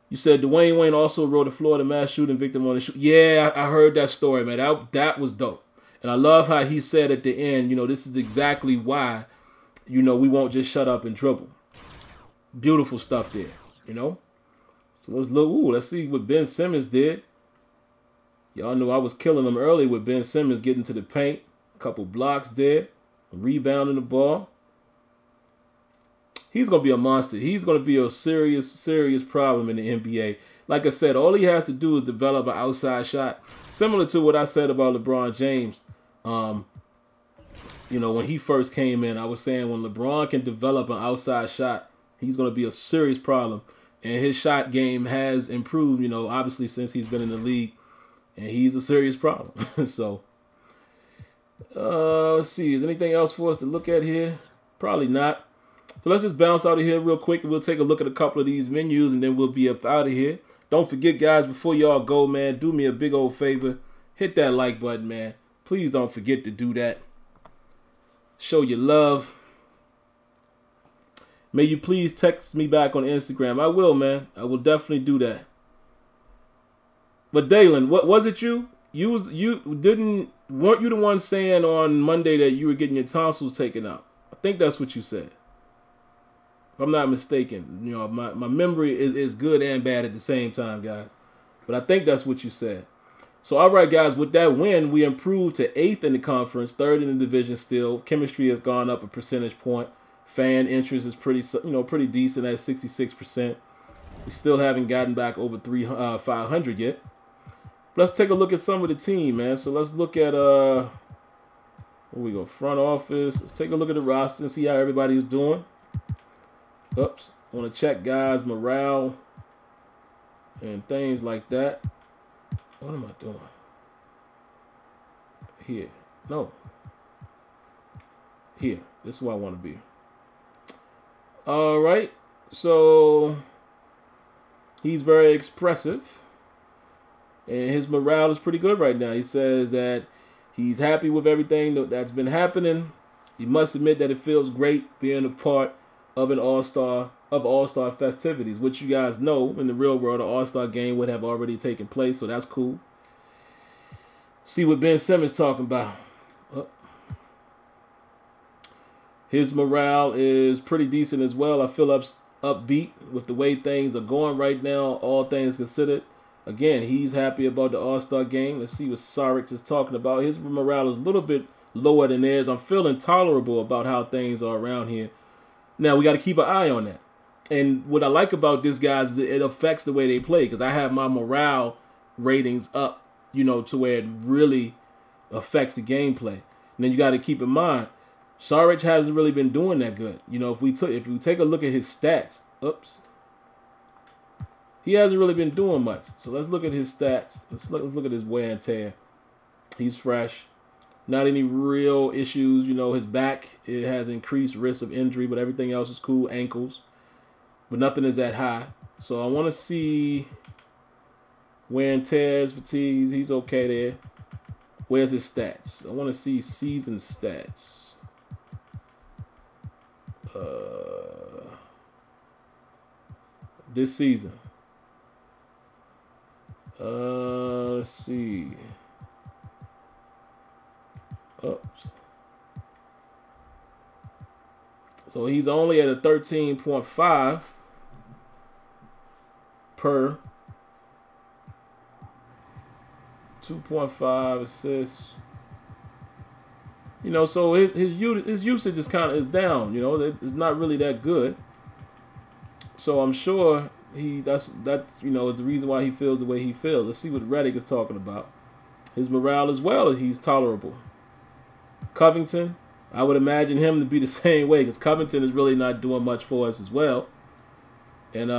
You said Dwayne Wayne also wrote a Florida mass shooting victim on the shoot. Yeah, I heard that story, man. That was dope. And I love how he said at the end, you know, this is exactly why, you know, we won't just shut up and dribble. Beautiful stuff there, you know. So let's look. Ooh, let's see what Ben Simmons did. Y'all knew I was killing him early with Ben Simmons getting to the paint. A couple blocks there. Rebounding the ball. He's going to be a monster. He's going to be a serious, serious problem in the NBA. Like I said, all he has to do is develop an outside shot. Similar to what I said about LeBron James. You know, when he first came in, I was saying when LeBron can develop an outside shot, he's going to be a serious problem. And his shot game has improved, you know, obviously since he's been in the league. And he's a serious problem. So, let's see. Is anything else for us to look at here? Probably not. So let's just bounce out of here real quick, and we'll take a look at a couple of these menus, and then we'll be up out of here. Don't forget, guys, before y'all go, man, do me a big old favor. Hit that like button, man. Please don't forget to do that. Show your love. May you please text me back on Instagram. I will, man. I will definitely do that. But Dalen, what was it you? Weren't you the one saying on Monday that you were getting your tonsils taken out? I think that's what you said. If I'm not mistaken. You know, my memory is good and bad at the same time, guys. But I think that's what you said. So, all right, guys, with that win, we improved to 8th in the conference, 3rd in the division still. Chemistry has gone up a percentage point. Fan interest is pretty decent at 66%. We still haven't gotten back over 500 yet. Let's take a look at some of the team, man. So let's look at where we go, front office. Let's take a look at the roster and see how everybody's doing. Oops. I want to check guys' morale and things like that. What am I doing? Here. No. Here. This is where I want to be. All right. So he's very expressive. And his morale is pretty good right now. He says that he's happy with everything that's been happening. He must admit that it feels great being a part of an all-star festivities, which you guys know in the real world, an all-star game would have already taken place, so that's cool. See what Ben Simmons talking about. His morale is pretty decent as well. I feel upbeat with the way things are going right now, all things considered. Again, he's happy about the All-Star game. Let's see what Saric is talking about. His morale is a little bit lower than theirs. I'm feeling tolerable about how things are around here. Now, we got to keep an eye on that. And what I like about this, guys, is it affects the way they play, because I have my morale ratings up, you know, to where it really affects the gameplay. And then you got to keep in mind, Saric hasn't really been doing that good. You know, if we take a look at his stats, he hasn't really been doing much. So let's look at his stats. Let's look at his wear and tear. He's fresh. Not any real issues. You know, his back, it has increased risk of injury, but everything else is cool. Ankles. But nothing is that high. So I want to see wear and tears, fatigues. He's okay there. Where's his stats? I want to see season stats. This season. Let's see. So he's only at a 13.5 per 2.5 assists. You know, so his usage is is down. You know, it's not really that good. So I'm sure that's you know is the reason why he feels the way he feels. Let's see what Reddick is talking about. His morale as well, he's tolerable. Covington, I would imagine him to be the same way because Covington is really not doing much for us as well. And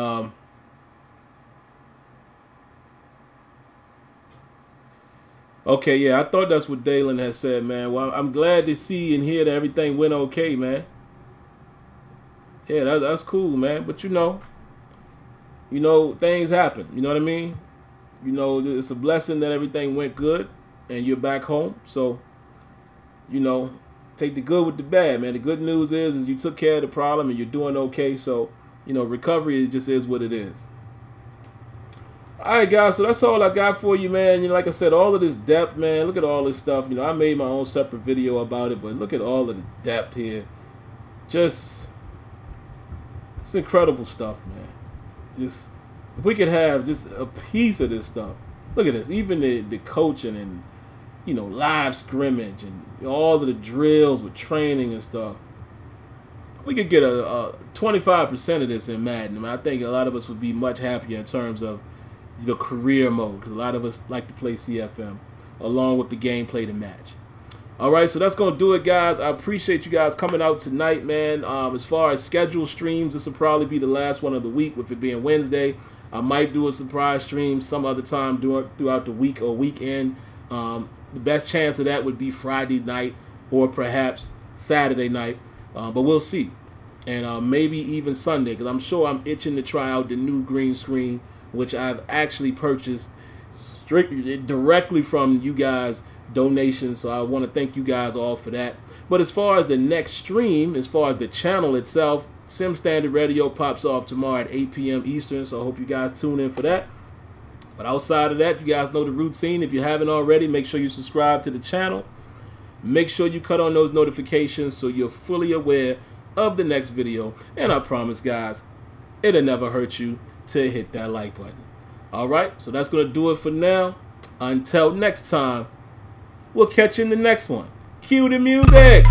okay, yeah, I thought that's what Dalen had said, man. Well, I'm glad to see and hear that everything went okay, man. Yeah, that's cool, man. But you know, things happen. You know what I mean? You know, it's a blessing that everything went good and you're back home. So, you know, take the good with the bad, man. The good news is you took care of the problem and you're doing okay. So, you know, recovery just is what it is. All right, guys, so that's all I got for you, man. You know, like I said, all of this depth, man. Look at all this stuff. You know, I made my own separate video about it, but look at all of the depth here. Just, it's incredible stuff, man. Just, if we could have just a piece of this stuff. Look at this. Even the coaching and, you know, live scrimmage and all of the drills with training and stuff. We could get a 25% of this in Madden. I mean, I think a lot of us would be much happier in terms of the career mode, because a lot of us like to play CFM along with the gameplay to match. All right, so that's gonna do it, guys. I appreciate you guys coming out tonight, man. As far as scheduled streams, this will probably be the last one of the week, with it being Wednesday. I might do a surprise stream some other time throughout the week or weekend. The best chance of that would be Friday night or perhaps Saturday night, but we'll see. And maybe even Sunday, because I'm sure I'm itching to try out the new green screen, which I've actually purchased directly from you guys' donations. So I want to thank you guys all for that. But as far as the next stream, as far as the channel itself, Sim Standard Radio pops off tomorrow at 8 p.m. Eastern. So I hope you guys tune in for that. But outside of that, you guys know the routine. If you haven't already, make sure you subscribe to the channel. Make sure you cut on those notifications so you're fully aware of the next video. And I promise, guys, it'll never hurt you to hit that like button. All right, so that's going to do it for now. Until next time, we'll catch you in the next one. Cue the music.